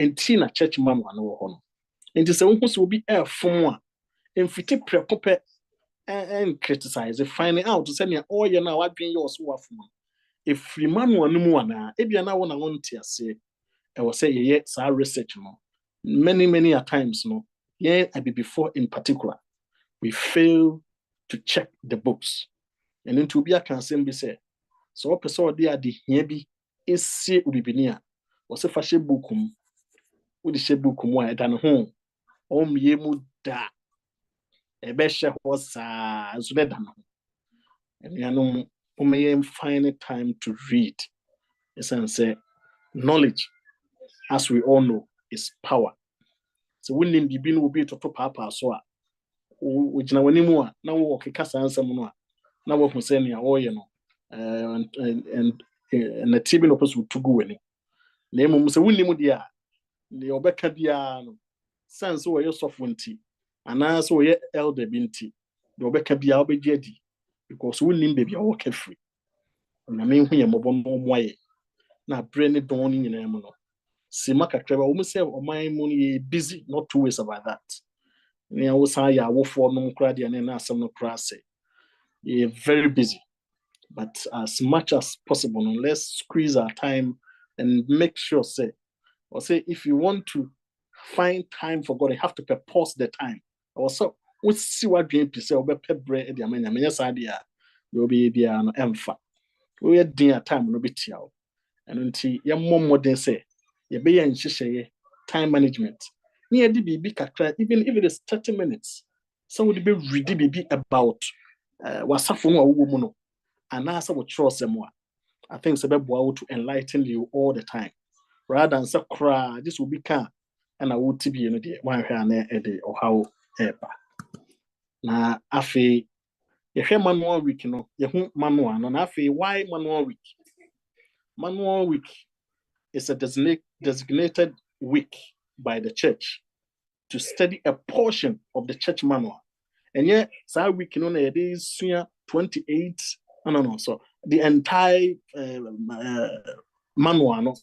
enti na church manual no wo ho no enti se wo hu se obi efom a emfiti prekope and criticize finding out to send all you now adwen your so afom if manual no mu ana e bia na wo na wonte ase e wo say ye sa research no many a times no yeah I be before in particular we fail to check the books and then to be a can be say so person dey ade hia bi esi obibini a wo se fa she bookum wo di she bookum a da no ho o mie mu da e be she ho sa so da no and you know we find time to read say knowledge as we all know is power so when nim bibi no be to papa so a wo gina wani mu a na wo keka sansam no a na wo hu se ne a wo ye no and na tibi no person to go wani na emu se wonnim dia ne obeka bia no sense wo ye sofo nti ana so wo ye elder binti ne obeka bia obegye adi because wonnim baby a wo ka free na me hu ye mobo no mo aye na bre ne don ni nyina mu no sima kakraba wo say oman mu no busy not two ways about that ne wo san ya wo fo no kra de na asem no kra say very busy. But as much as possible, let's squeeze our time and make sure, say if you want to find time for God, you have to pause the time. Also, we see what you say, or be bread, the amenya, yes, idea, you'll be there no empha. We are dinner time, no be tiao. And until your mom would say, you be in time management. Near the baby, even if it is 30 minutes, some would be ready about what's happening or woman. And as I would trust them more, I think it's about to enlighten you all the time. Rather than say cry, this will be calm. And I would be the one here or how ever. Now, afi, you hear manual week, you know, you manual, and afi, why manual week? Manual week is a designated week by the church to study a portion of the church manual. And yet, so week, you know, it is 28. No. So the entire manual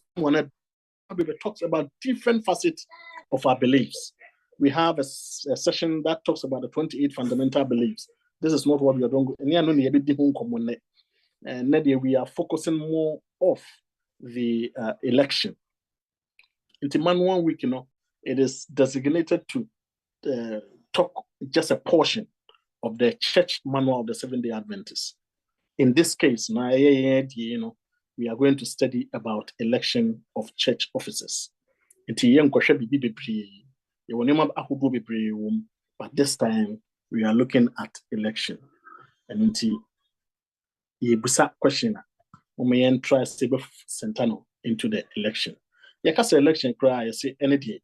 talks about different facets of our beliefs. We have a session that talks about the 28 fundamental beliefs. This is not what we are doing. And we are focusing more of the election. In the manual week, you know, it is designated to talk just a portion of the church manual of the Seventh-day Adventists. In this case, you know, we are going to study about election of church officers. But this time we are looking at election. And question try to Centano into the election. Yakasa election cry, I say any day.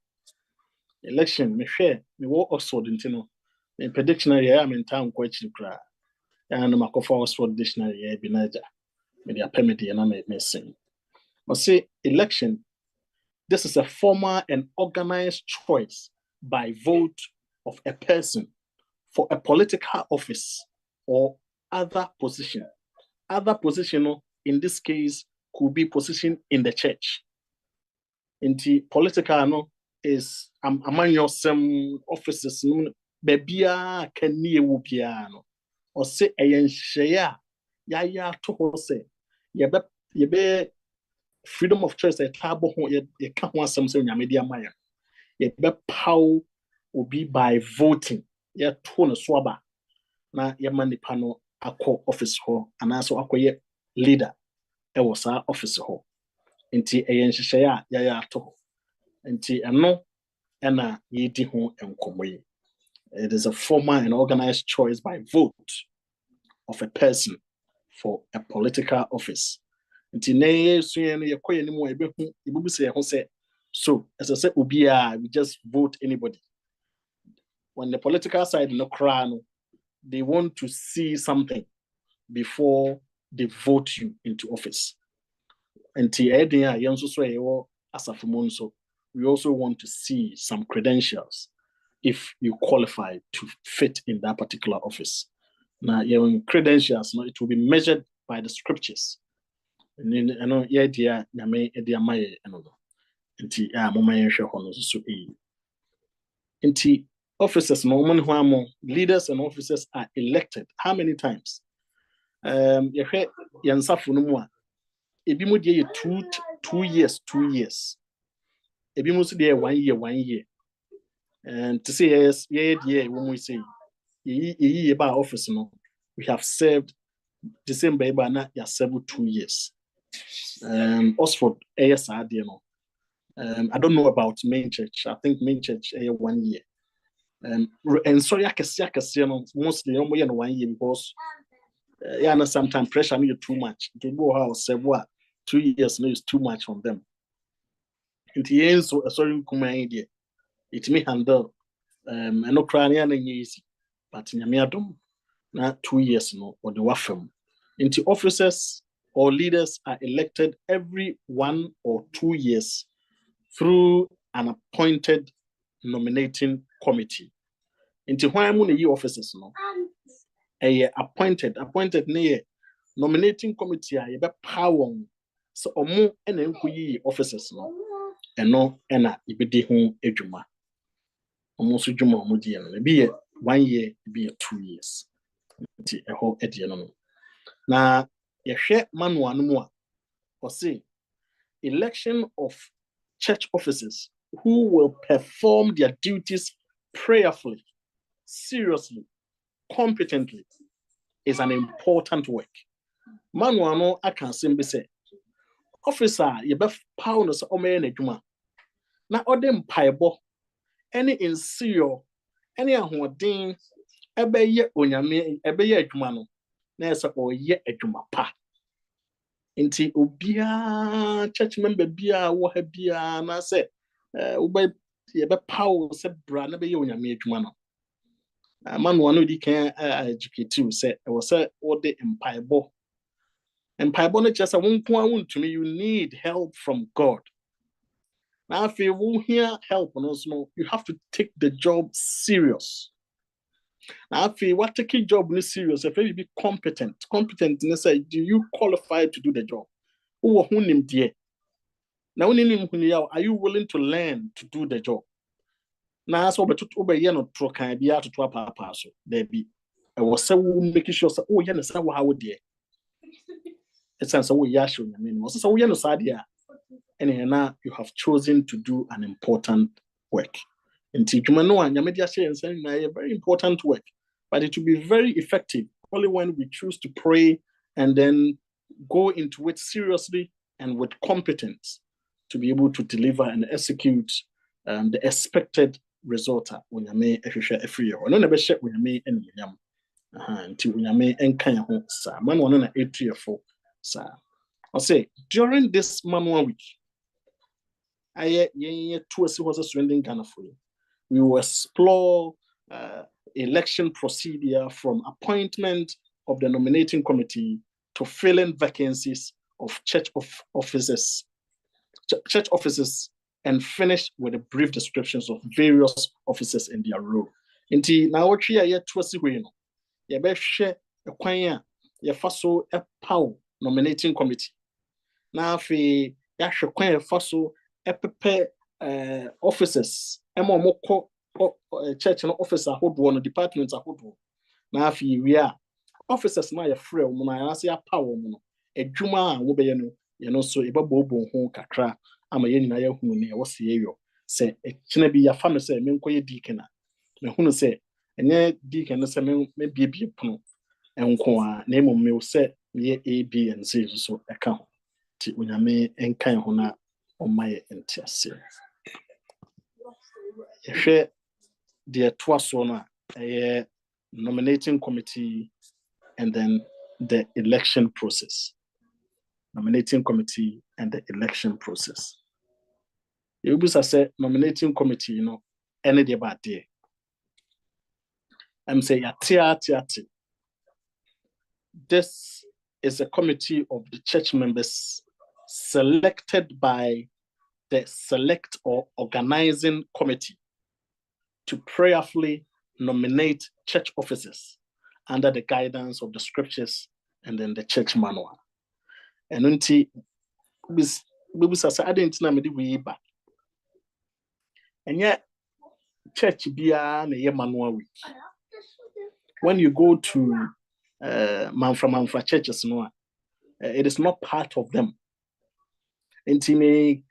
Election, me share, me walk Oxford into in prediction I'm in town question cry. And my Oxford dictionary binaja. Me the permit and I may sing. But say election, this is a formal and organized choice by vote of a person for a political office or other position. Other position in this case could be position in the church. In the political no is among your some offices no bebia can near wupiano or say a share ya to say ye be freedom of choice a table ye can't want something in your media maya. Ye be power will be by voting. Ye tone swaba na ye mani pano akọ office ho anaso akoye leader e was our office ho nti eyenhyehyɛ ya ato nti eno na yedi ho enkomoyi. It is a formal and organized choice by vote of a person for a political office. Nti na yesu no yekoye ni mo ebehu ibubu se ho se so as I said ubia we just vote anybody. When the political side no crown, they want to see something before they vote you into office. And we also want to see some credentials if you qualify to fit in that particular office. Now, your credentials, it will be measured by the scriptures. And then, Nti mama yɛhwɛ hɔ no so nti officers no money ho leaders and officers are elected how many times yɛhwɛ yɛnsafo no mu a ebi mu de 2 years ebi mu so de 1 year and to say yes when we say ye ba office no we have served December ba na ya serve 2 years Oxford ASR no I don't know about main church. I think main church 1 year. And sorry, I can see mostly 1 year because sometimes pressure me too much. To go house say what 2 years no is too much from them. And the end so sorry come idea. It may handle and no crying and easy, but in Yamiadum, not 2 years no or the wafem. Into officers or leaders are elected every 1 or 2 years through an appointed nominating committee. Into why I'm going to officers no appointed near nominating committee a be power so omo ena nkuyi officers no eno ena ibedi ho adwuma omo so dwuma omo die no be 1 year be 2 years nti eho edie no na yehwe manual no mu a o say election of church officers who will perform their duties prayerfully, seriously, competently is an important work. Manual no I can simply say, officer, you be pound us ome na adwuma. Na ode mpaibo, any insecure, any ahoden, ebe ye onyame, ebe ye adwuma no, na esa oye adwuma pa. Inti obia church member bia wo ha bia na say ube ye be power se bra na be ye onyame adwuma no manual no di kan educate you say e was say wo de empaibo no just wonko wontumi you need help from God na afi wo hear help no so you have to take the job serious na afi what take job no serious if you be competent ne say do you qualify to do the job wo hunim de na wonim hunu are you willing to learn to do the job na so obeye no trokan bia to papa so there be I was say we make sure say oh yeah na say how de it sense we ya show na me so we no say dia and now you have chosen to do an important work nti dwuma no anya me dia share say na a very important work but it will be very effective only when we choose to pray and then go into it seriously and with competence to be able to deliver and execute the expected result when you may every year. No never share when you may and yam. Until when you may and kind of sir. Man one 8 year for sir. I'll say during this manual week, I two was a surrendering Ghana for you. We will explore election procedure from appointment of the nominating committee to filling vacancies of church offices and finish with a brief descriptions of various officers in their role. Inti na wotwe ya toasi hwe no ye be hwe ekwan a ye fa so epaw nominating committee na afi ya hwe kwan ye fa so epepe officers ema omokọ church no officer ahodo no department ahodo na afi wi a officers na ye frɛ wo na ya se apaw wo no adwuma a wo be ye no ye no so ebabobon ho kakra ama ye nyina ye hunu ne wo se yeyo se ekina bi ya fa no se me nkoye deacon na me hunu se enye deacon no se me biebie pono enko a na emom me se ye AB and C so eka ho ti onyame enkan ho na omaye entiase ehwe de toaso no a nominating committee and then the election process nominating committee and the election process. You say nominating committee, any day bad day. I'm saying this is a committee of the church members selected by the select or organizing committee to prayerfully nominate church officers under the guidance of the scriptures and then the church manual. And until we say I didn't know me ba And yet, church biya na ye manual week. When you go to Manfra churches, no, it is not part of them. Intime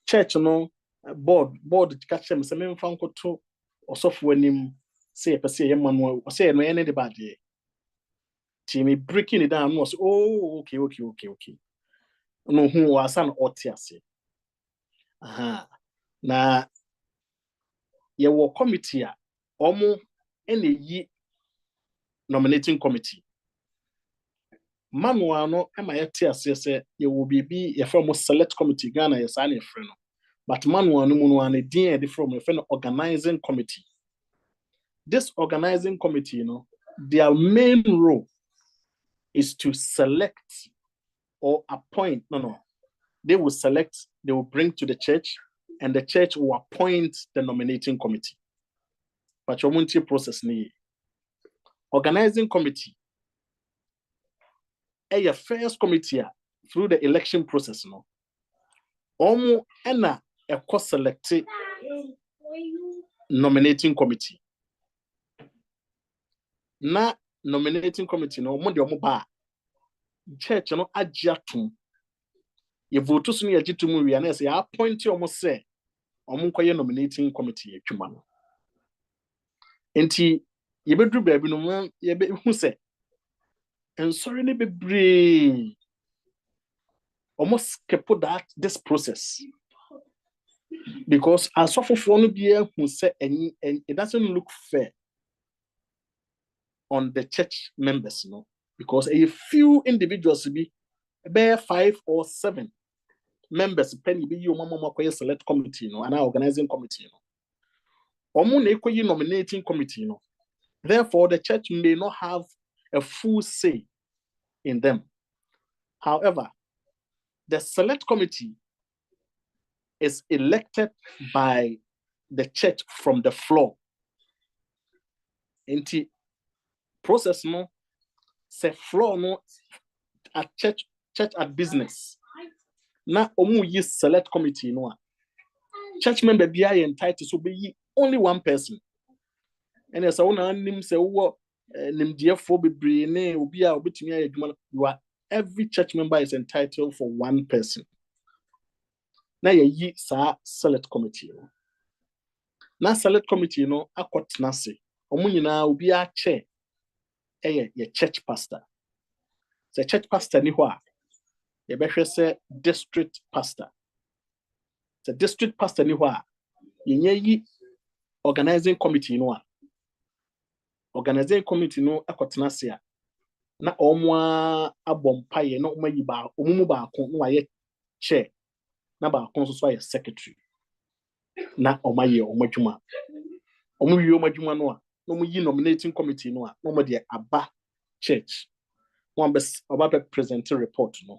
church no board catch them say me fan to osofo anim say person ye manual say no any the bad ye. Timmy breaking it down was okay. No who was an otiase. Aha. Na ye wo committee a omo ene yi nominating committee. Manual no ema ye te ase se ye wo bibi ye from select committee Ghana ye sa na frɛ no. But manual no mu no an din e from the organizing committee. This organizing committee, you know, their main role is to select or appoint. No. They will select, they will bring to the church, and the church will appoint the nominating committee. But your multi process ni organizing committee. Your first committee through the election process, no. Omo ena a co-selected nominating committee. Na nominating committee no omo de omo ba church no agiatum. Ye vote so ne agitum wi na say appoint omo say omo nkoye nominating committee atwuma no. Enti ye bedru baabi no ye be hu say ensori ne bebre almost skip this process because as of no be who say and it doesn't look fair on the church members, no, because a few individuals be bare 5 or 7 members penny be you mama select committee, no, and organizing committee, no. Omo na nominating committee, no. Therefore, the church may not have a full say in them. However, the select committee is elected by the church from the floor. Inti process no say floor no at church at business. Na omu yi select committee no. Church member be entitled to be only one person. And as una nim say wo nimdiefo bebre ne obi a obetumi ayedwuma you are every church member is entitled for one person. Na ye sa select committee. Na select committee no akotena se. Omo nyina obi a chair ye church pastor. The church pastor ni ho a ye behwe se district pastor. The district pastor ni ho a ye yi organizing committee no a. Organizing committee no akotena se a na omo abompaye na omo yi ba omo ba akon no aye chair na ba akon so aye secretary na omo ye omo dwuma omo wi omo dwuma no a no mo yi nominating committee no a no mo de aba church one best about presenting report no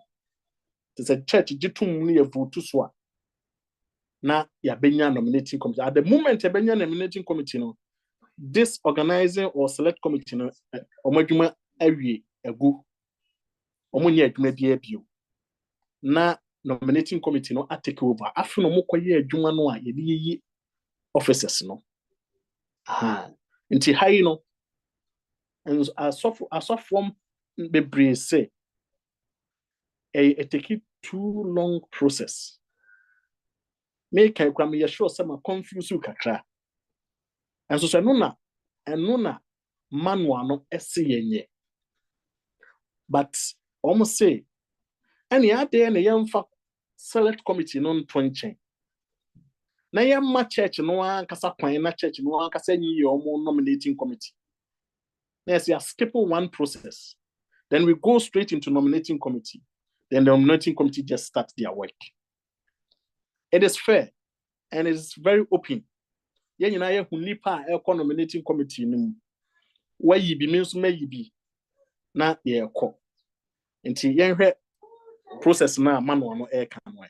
it's a church gitum no ye vote so a na ya benya nominating committee at the moment ya benya nominating committee no this organizing or select committee no omo dwuma awie egu omo nya adwuma bia bio na nominating committee no take over afi no mokoye adwuma no a ye de yi officers no nti high no and asofo bebre say it take too long process make I kwam ye sure some confuse you kakra and so no na manual no ese yenye but almost say any ade na yemfa select committee no ntonchen na yemma church no ankasa kwan na church no ankasa nyi yomo nominating committee. Yes, you are skipping one process. Then we go straight into nominating committee. Then the nominating committee just starts their work. It is fair and it is very open. Yeah, you know, who nipa nominating committee no. Where you be means may you be. Na yeah, ko. Until you process na manual no air can way.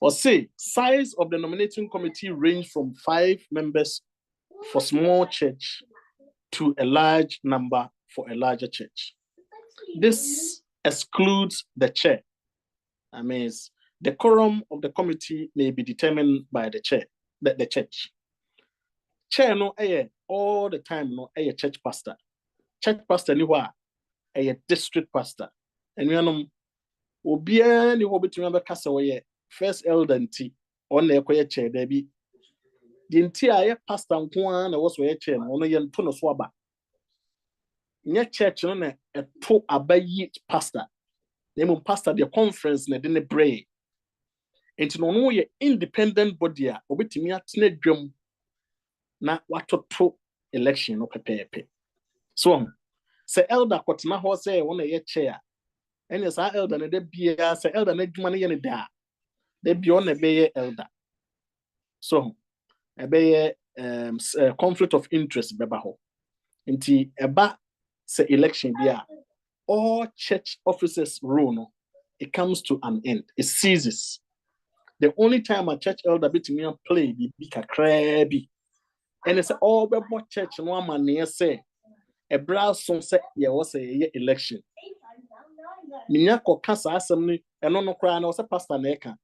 Or say size of the nominating committee range from 5 members for small church to a large number for a larger church. This excludes the chair. I mean, The quorum of the committee may be determined by the chair, the church. Chair no all the time no church pastor. Church pastor ni wa district pastor. And we know obiara ni ho betumi abekasa wo first elder nti on na ekoye chair there bi. The entire pastor nko na wo so chair no ye nto no so aba. Nye church no na eto abayi pastor. Name pastor the conference na de ne bray. Enti no no ye independent body a obetumi atena dwam na watoto election no pepepe. So say elder kwotena ho say wona ye chair. Ene sa elder na de bia say elder na dwuma na ye ne da. De bia on be ye elder. So be conflict of interest beba ho. Enti eba say election bia all church officers rule no, it comes to an end. It ceases. The only time a church elder betumi play be kakra. And it's all about church no man say a brass son say ye was a election. Minya ko kasa asem ni eno no kra na was pastor na eka.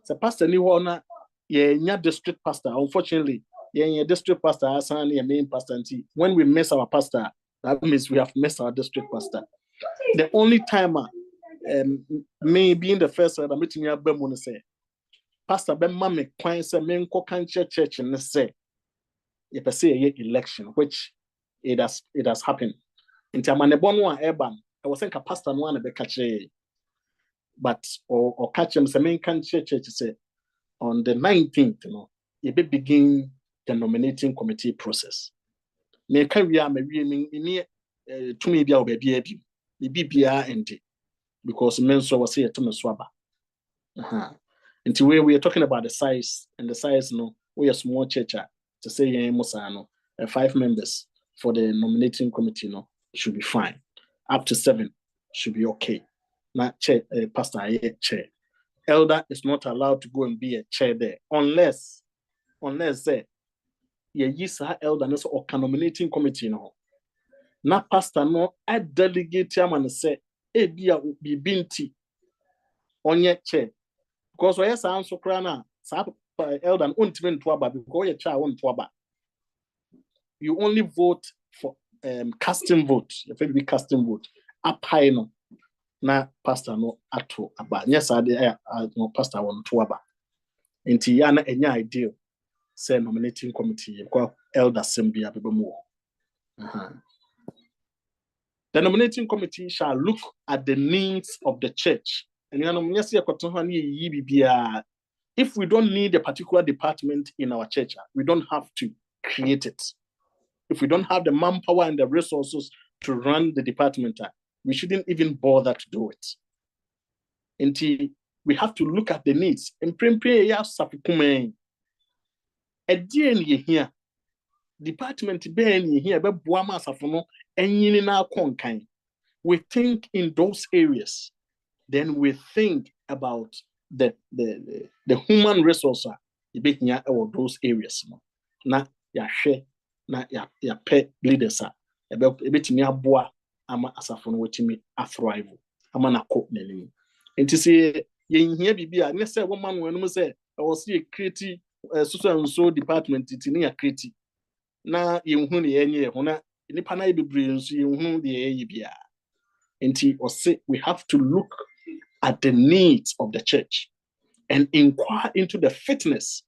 Se pastor ni ho na ye nya district pastor. Unfortunately, ye district pastor asan ye main pastor nti. When we miss our pastor, that means we have missed our district pastor. The only time me being the first elder meeting ya be mo say pastor be ma me kwan say me nko kan church ne say ye per se election, which it has happened. In time and bon one urban, I was saying a pastor no one be catch, but or catch him say me kan church say on the 19th, you know, you be begin the nominating committee process. Me can we are me to me be our baby bibia enti because men so was here to me swaba. Until we are talking about the size, and the size no we are small church to say Musano 5 members for the nominating committee no should be fine. Up to 7 should be okay. Not chair pastor chair. Elder is not allowed to go and be a chair there unless say elder no or nominating committee no. Na pastor no I delegate him and say bia be binti onye chair because we say answer krana sa elder untime nto aba because your chair won't aba. You only vote for casting vote. If it be casting vote, up high no na pastor no ato aba. Yes, no pastor won to aba. Inti ya na enya ideal say nominating committee because elder assembly abemo. The nominating committee shall look at the needs of the church. And if we don't need a particular department in our church, we don't have to create it. If we don't have the manpower and the resources to run the department, we shouldn't even bother to do it. Until we have to look at the needs. And here, department here, we think in those areas. Then we think about the human resource or those areas. Na ya share na ya pay leaders ebetimi aboa ama asafo no wetimi athrive ama na ko nanim. Enti se ye hia bibia ne se wo man wonum se e was ye create social and so department ti ne ya create na ye hu ne ye nye ho na nipa na ye bebre nso ye hu de ye bia. Enti o say we have to look at the needs of the church and inquire into the fitness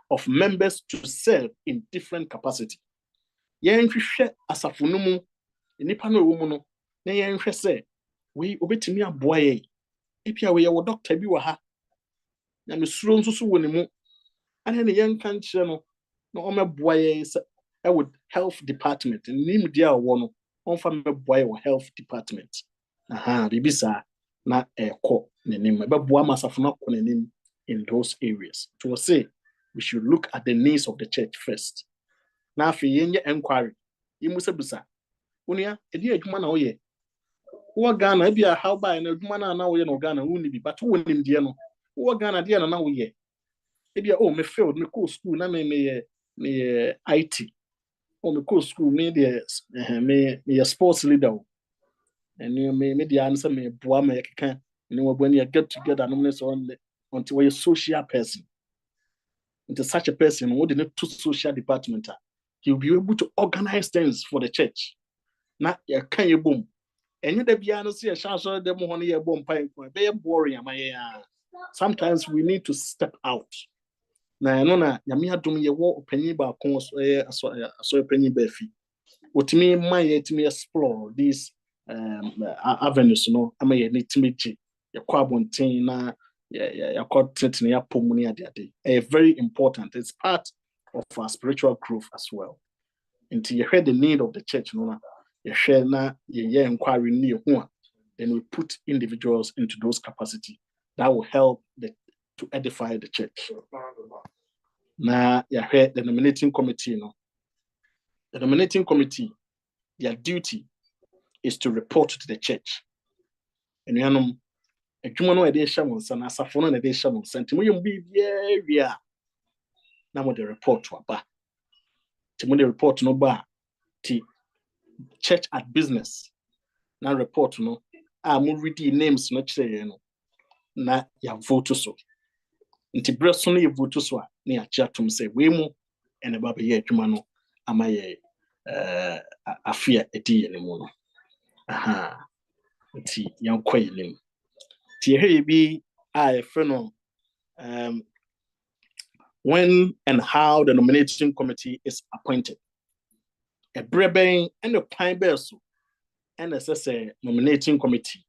of members to serve in different capacity. Yenhwehwe asafonumu nipa no wo mu no na yenhwe se we obetimi aboa ye epia we ye wo doctor bi wa ha na mesuro nso so wo ne mu ane ne yenka nkyere no na o meboa ye se e wo health department nim dia wo no onfa meboa ye wo health department bibisa na eko nenim beboa masafona ko nenim in those areas. To say we should look at the needs of the church first. Na afi yenye enquiry yimusebusa unia edi adwuma na woye wo Ghana e bia how by na adwuma na woye no Ghana woni bi but wonim die no wo Ghana die na woye e bia me failed me go school na me IT me go school me me sports leader and me dia answer me boa me keka ni wo bani get together no me so on until we're a social person. Into such a person who didn't to social department, he'll be able to organize things for the church. Not ya can you boom. And you the piano see a chance of them on your bomb pine, be boring. Sometimes we need to step out. Now, no, na Yamia do me a walk penny bar cons a penny beffy. What me my to me explore these avenues, no, I may need to meet you. Your carbon tin, your content, your pulmonary. Very important. It's part of our spiritual growth as well. Until you hear the need of the church, no, you share na you inquiry near one. Then we put individuals into those capacity that will help to edify the church. Now, you heard the nominating committee, no. The nominating committee, their duty is to report to the church. And you know, a Jumano edition on San Asafon edition on Santimonium be yeah. Now the report to a bar. Timothy report no bar. T church at business. Now report no. I'm already names not say no. Na ya vote so. Nti breso no ye vote so a na ya chatum say we mu ene ba be ye adwuma no amaye afia edi ye ne mu no. Aha. Nti yan koye nim. Ti he bi a friend when and how the nominating committee is appointed. A breben and a pine bear so and as I say nominating committee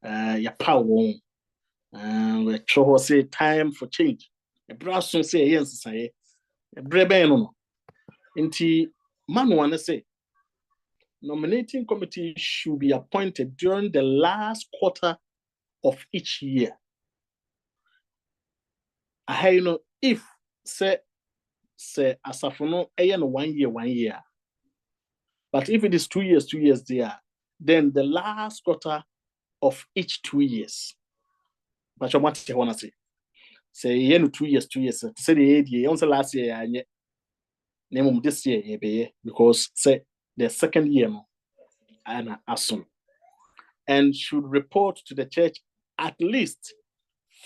ya power we show say time for change. A brass say yes say a breben no. Inti man wanna say nominating committee should be appointed during the last quarter of each year. I know if say asafono no 1 year. But if it is 2 years there, then the last quarter of each 2 years. But what I want to say 2 years. Say the 8 years. Also last year, name this year, because say the second year, and assume, and should report to the church at least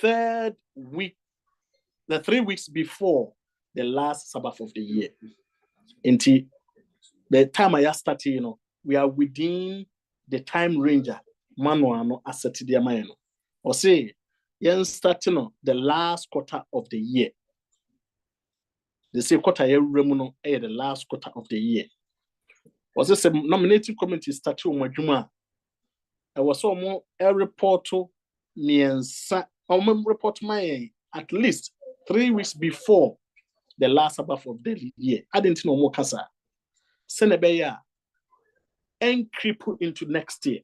the 3 weeks before the last Sabbath of the year. Until the time I started, we are within the time range. Manual asset the man. Or say, yen starting the last quarter of the year. They say quarter year remuno the last quarter of the year. Was this a nominating committee statute majuma? I was so more a report to me and report my at least 3 weeks before the last Sabbath of the year. I didn't know more kasa. Senebeya and cripple into next year.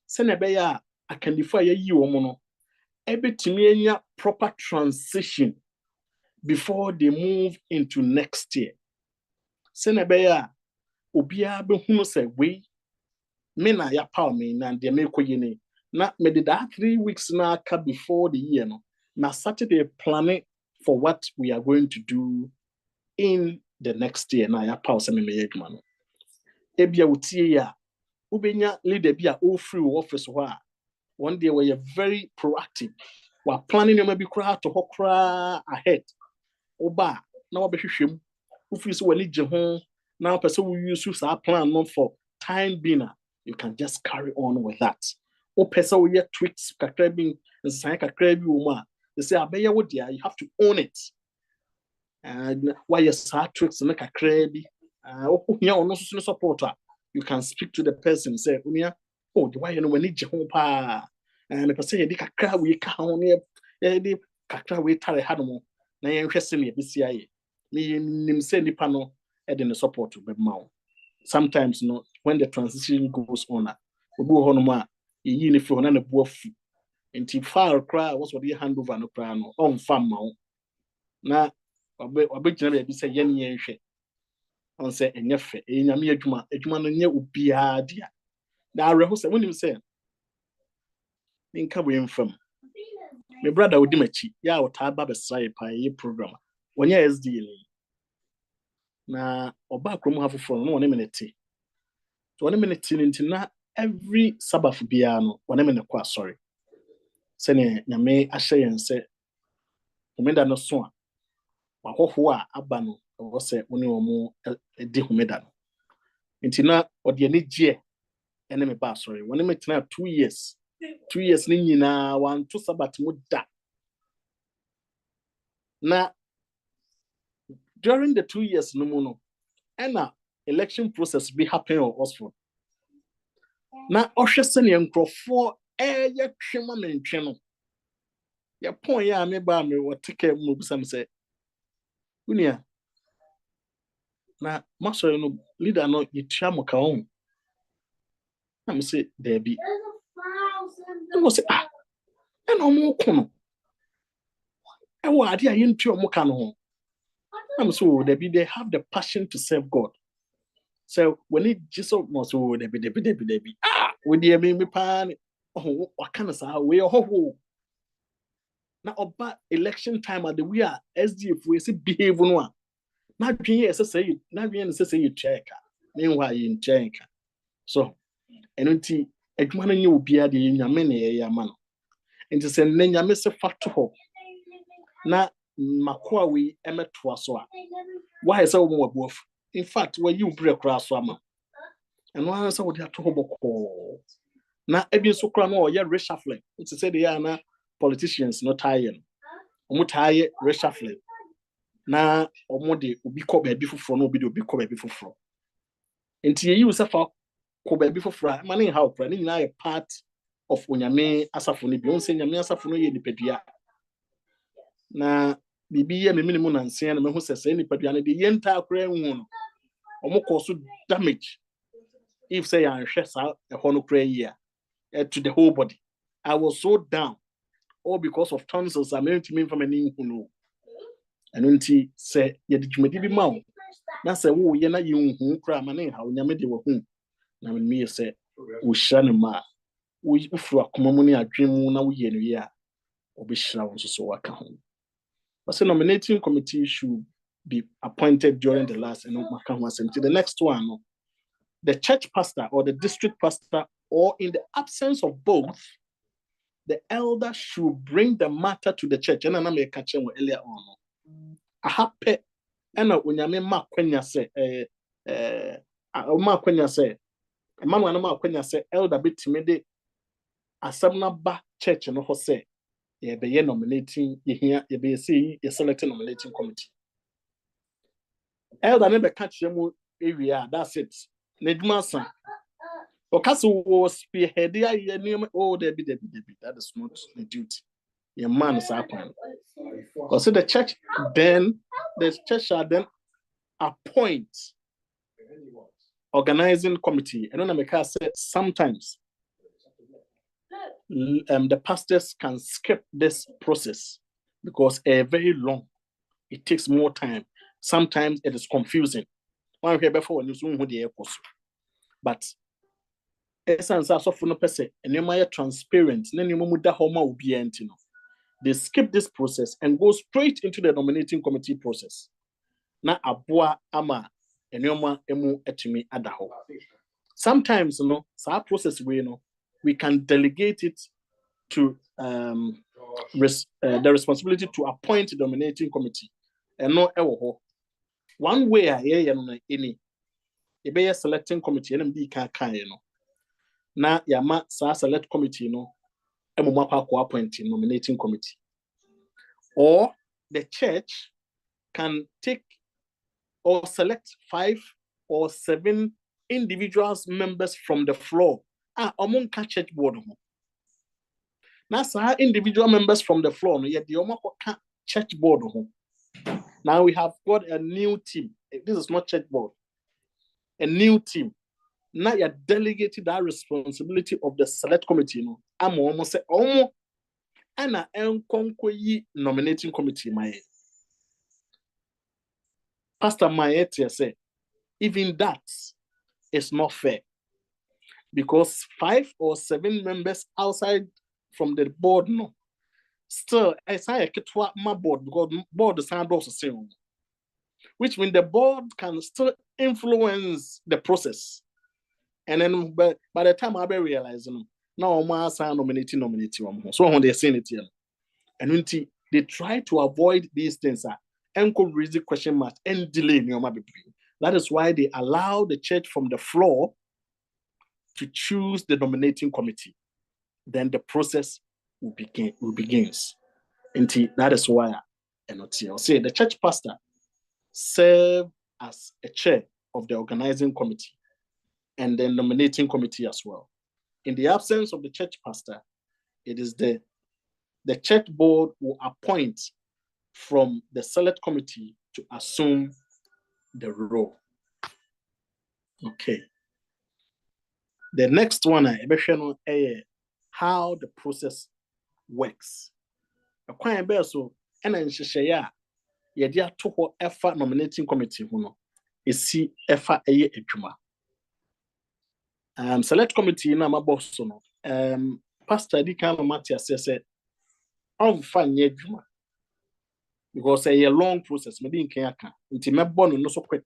Senebeya I can defy you omono. Ebe to proper transition before they move into next year. Senebeya obia be hunu say we me na ya power me na de me koyene na me did that 3 weeks na ka before the year no na Saturday planning for what we are going to do in the next year na ya power say me adwuma no ebia wotie ya ubenya leader bia all free office ho a one day we are very proactive we are planning you maybe cry to hokra ahead oba na wabehwehwem ufiri so wani je ho now person will use our plan not for time being. You can just carry on with that. Or person will get tweaks kakrebi and sign kakrebi uma. They say abeya wodia, you have to own it. And why you start tweaks and make a kakrebi. No supporter. You can speak to the person say unia oh the why you know when need pa and the person you kakra we ka on the kakra we tare hanomo na yen hwese me bisia ye me nim say nipa no the support to be mount. Sometimes when the transition goes on, we go on you if you're not a buff until far cry was what you hand over no cry no on farm mount. Now, a bit generally say yen on say and yefe, a yammy adjuma no near would be hard. Now, Rehosa, when you say, in coming from my brother would dimachi, ya or tababa side pie program when you're SDL. Na oba kromo hafofo no 1 minute. 1 minute into na every Sabbath bia no 1 minute kwa sorry. sene nyame ahye yen se homeda no so a wahoho a aba no wo se woni omo di homeda no nti na ode ani gye ene me ba sorry woni me tena 2 years ni nyina wan to sabat mu da na during the 2 years no mu no ena election process be happen or Oxford na ohwe sene nkrofo ye twema mentwe no ya pon ya me ba me wotike mu bisam se unia na masoro no leader no yitua mo ka on na me se debi no se ena omo ko no e wa ade aye ntua mo ka no ho na me se o debi they have the passion to serve God. So when it Jesus must oh debi we dey me pan oh wakana sa we ho na oba election time at the we are SDF we say behave no a na dwen ye say na dwen say you check meanwhile you check so enunti adwuma no nye obi ade nyame na ye ama no nti se ne nyame se fato ho na makoa we emeto aso a why say wo mo wabuafu in fact when you break cross ama eno an say wo dey ato ho boko na ebi so kra no ye reshuffling nti say dey na politicians no tie omo tie reshuffling na omo de obi ko ba bi foforo na obi de obi ko ba bi foforo nti ye you say fa ko ba bi foforo ma ne how kra ni na ye part of onyame asafo ne bi on say nyame asafo no ye nipadua na bibi ye me minimum na nsia na me ho sese nipadua ne de ye nta akra hu no omo cause damage if say ya nhwe sa e ho no kra yi to the whole body. I was so down all because of tonsils I meant to me from any who know and until say ye did you be mouth na say wo ye na ye hu kra ma ne ha onyame de wo hu na me say wo hra ne ma wo ufru akoma mu ne adwemu na wo ye no ye a obi hra wo so waka ho. But the nominating committee should be appointed during the last and the next one, the church pastor or the district pastor, or in the absence of both, the elder should bring the matter to the church. And I'm catch earlier on. I happy and unyame ma kwenya say ma kwenya say emmanuel ma kwenya say elder bitime de asabna ba church no ho say ye be nominating ye be say ye selecting nominating committee. Elder never catch them area, that's it. Neduma san. Okaso was spearhead there, oh, there be. That is not the duty. Your man is up. Because the church shall then appoint organizing committee. And when I say sometimes the pastors can skip this process because very long. It takes more time. Sometimes it is confusing. One here before you soon the airport. But essence as of no person and you are transparent, then you muda homa will be antino. They skip this process and go straight into the nominating committee process. Na abua ama and you emu etimi adaho. Sometimes sa process we can delegate it to the responsibility to appoint the nominating committee. And no one way any be selecting committee and be can na yama sa select committee appointing nominating committee, or the church can take or select 5 or 7 individuals members from the floor among church board. Now sa individual members from the floor yet the church board. Now we have got a new team. This is not church board. A new team. Now you delegated that responsibility of the select committee. I'm almost say, and I nominating committee. Pastor Mayetia said, even that is not fair because 5 or 7 members outside from the board, still, as I get my board because board is also same, which means the board can still influence the process. And then by the time I be realizing, Now assign nominating one. So when they say it here. And they try to avoid these things and could raise the question mark and delay Nyoma between. That is why they allow the church from the floor to choose the nominating committee. Then the process will begins. And that is why I'll say the church pastor serve as a chair of the organizing committee and the nominating committee as well. In the absence of the church pastor, it is the church board will appoint from the select committee to assume the role. Okay. The next one, how the process works. A quite bear so, and then share yedia to ho efa nominating committee huno. Isi efa eye ejuma. Select committee na ma boss no. Pastor di kan Matthias said, "On fa nye ejuma." Because a long process, maybe in Kenya. Until me born no so quick.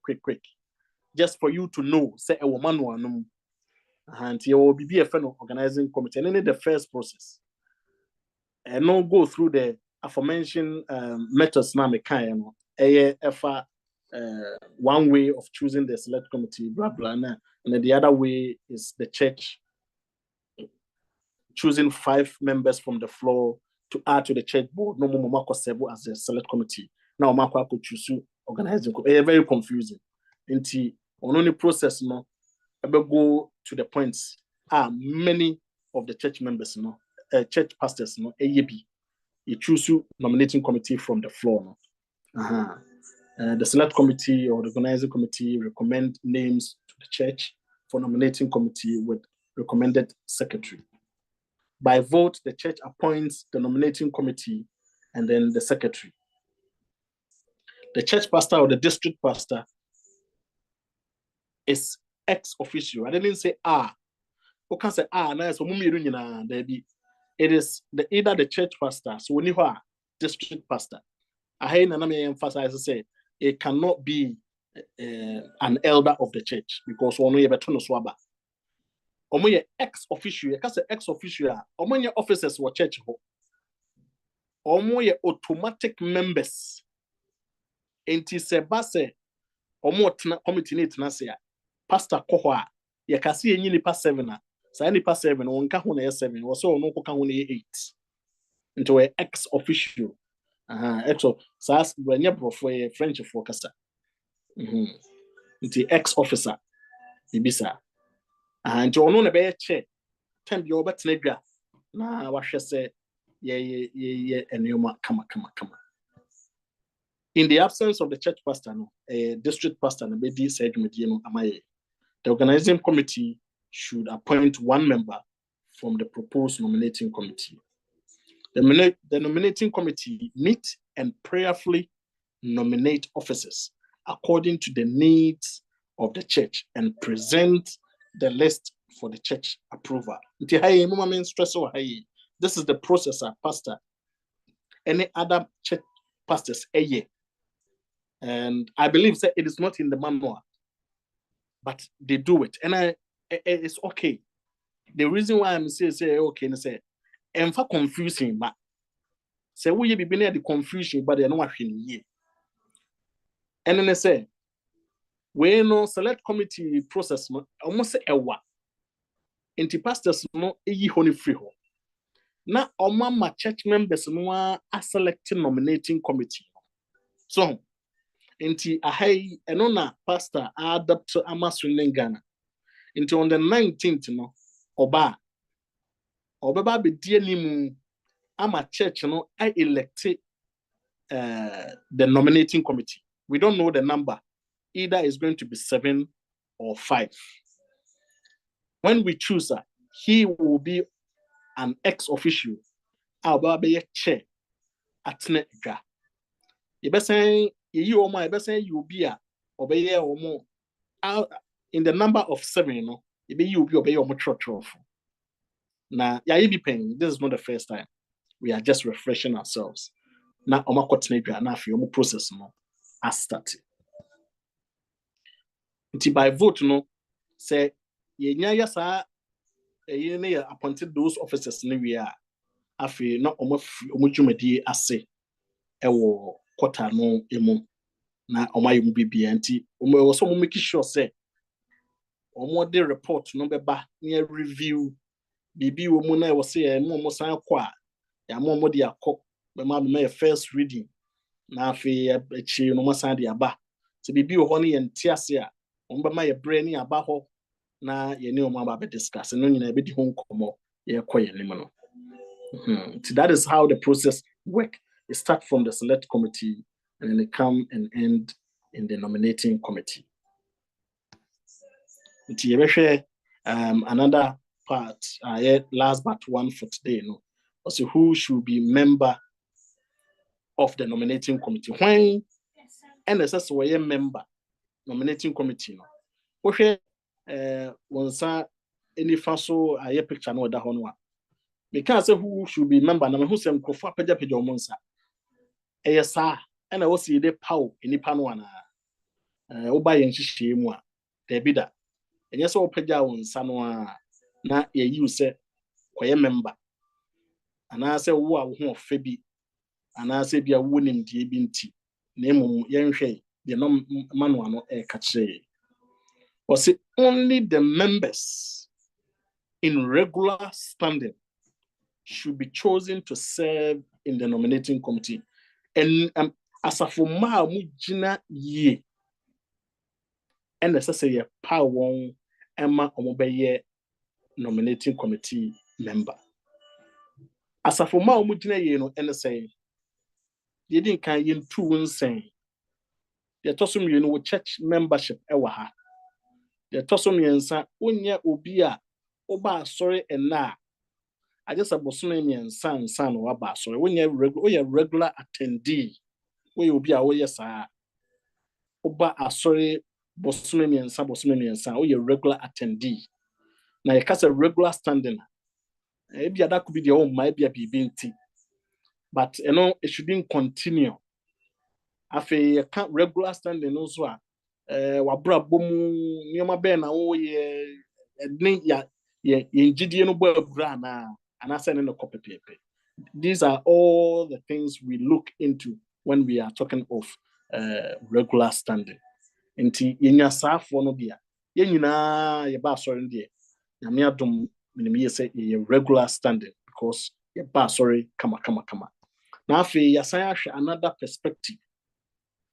Just for you to know, say a woman no. And you will be a friend of organizing committee. And then the first process. And not go through the aforementioned methods now one way of choosing the select committee, blah blah. And then the other way is the church choosing 5 members from the floor to add to the church board. No more as the select committee. Now Marco could choose organizing. Very confusing. Until on only process no. Go to the points. Many of the church members, church pastors, AAB, you choose nominating committee from the floor. The select committee or the organizing committee recommend names to the church for nominating committee with recommended secretary. By vote, the church appoints the nominating committee and then the secretary. The church pastor or the district pastor is ex officio. I didn't say who can say now so it is either the church pastor, so when you are district pastor. I emphasize say it cannot be an elder of the church because one you better no swaba. Omo ex officio, you can say ex officio, omo officers were church ho. Omo automatic members. Enti se base omo committee need na say pastor kohwa ye kasi enyi nipa 7 sa nipa 7 wonka ho na 7 wo so no koka ho na 8 into ex officio exo sa wenye brofo ye French for kasa into ex officer ibisa nti ono na be che time bi obetena dwa na wahwe se ye enema kama. In the absence of the church pastor, district pastor, the organizing committee should appoint 1 member from the proposed nominating committee. The nominating committee meet and prayerfully nominate officers according to the needs of the church and present the list for the church approval. This is the process, pastor. Any other church pastors, and I believe that it is not in the manual, but they do it, and it's okay. The reason why I'm saying okay, and say, and for confusing, but say we be being the confusion, but they are not here. And then they say, we no select committee process, almost say a what? Inti pastors no honey free ho. Now, my church members no are selecting nominating committee. So. Inti ahai enona pastor adapt amasun Ghana. Inti on the 19th no oba be die nimu ama church no I elected the nominating committee. We don't know the number. Either it's going to be 7 or 5. When we choose that, he will be an ex officio. Oba be chair atne dwa. You be saying you be obey or more in the number of 7, you be obey or more church. Now, you be paying. This is not the first time. We are just refreshing ourselves. Now, Oma Kotnega, now for your process, has started. Until by vote, say, ye yasa appointed those officers in we are afi na omo dwumadi ase ewo quarter no emu na omo ayum bibia nti omo so omo make sure say omo de report no beba near review bibi wo mu na wo say mo san kwa ya mo de akọ be ma me first reading na afi echi no mo san de aba so bibi wo ho no ye ntiase a omo be ma ye bre ni aba ho na ye ne omo aba be discuss no nyina be di ho nkomo ye koye ne mo no. So that is how the process work. It starts from the select committee and then it come and end in the nominating committee. Another part, last but one for today, also who should be member of the nominating committee. When NSS were a member nominating committee, once any faso a picture no da honwa. Because who should be member na who sem krofo apagya pagya omonsa eyesa na wo see de paw enipa no ana wo ba ye nhihye mu a da bi da enye so wo pagya wonsa no a na ye yi se koye member ana se wo a wo ho ofa bi ana se bia wo nimdie bi nti na emum ye nhwe de no manual no e ka kire o say only the members in regular standing should be chosen to serve in the nominating committee. And asafo ma mu gina ye and necessary power emma omobeye nominating committee member. Asafo ma mu gina ye no and say ye din kan yin tu nsen. Ye tosum ye no church membership ewa ha. Ye tosum yensa onye obi a oba sorry ena I just a bosome son or ba sorry when you're regular attendee we will be away yes oba sorry bosome and son or your regular attendee now you cast a regular standing maybe that could be the own might be a BBT but you know it shouldn't continue afi can't regular standing also wabra bomu nyoma be na wo ye ya ngidie no bo abura na these are all the things we look into when we are talking of regular standing. Inti yenya safo no bia yenyina ye ba sorry de nyame adom minimi say ye regular standing because ye ba sorry kama. Na afi yasan ahwe another perspective.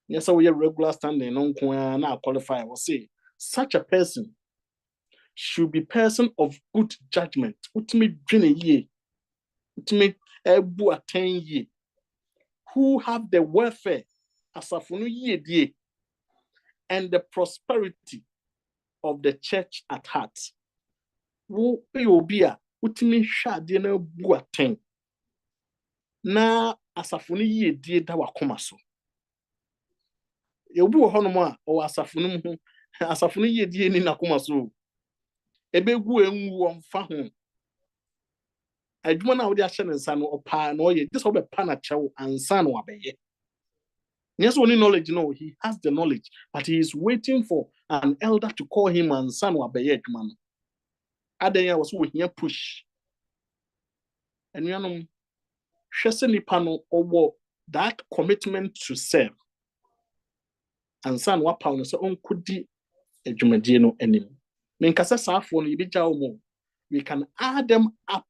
Yes, we are regular standing no nko na qualify we say such a person should be person of good judgment. Ultimate dream ye. Ultimate ebu attain ye. Who have the welfare asafunu ye die and the prosperity of the church at heart. Wo obi a ultimate shade na ebu attain. Na asafunu ye die da wakoma so. Ye obi wo hono mo a o asafunu mu asafunu ye die ni na koma so. Ebegu enwu omfa ho adwuma na wo de ahye ne nsa no opa na oye this obe pa na chew ansa no abeye yes only knowledge no he has the knowledge but he is waiting for an elder to call him ansa no abeye adwuma no adan ya was wo hia push enuanom hwese nipa no owo that commitment to serve ansa no apa no so onkodi adwumadie no anim menkasa saafo no yibigya wo we can add them up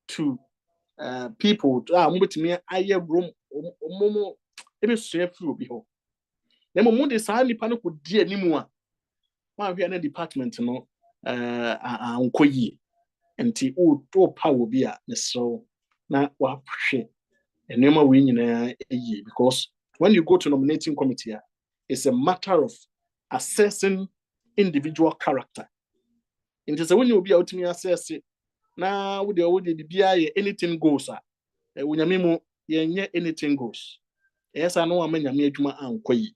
to people mbetimi aye room omomo ebe sua free obi ho na mo de saa nipa no ko di animu a ma hwe na department no ankoyi enti o power bi a ne so na wa hwe enema we nyina eyi because when you go to nominating committee it's a matter of assessing individual character. It is when you be out me assess it. Now with the BI anything goes. When you mean ye anything goes. Yes, I know I mean adwuma ankoyi.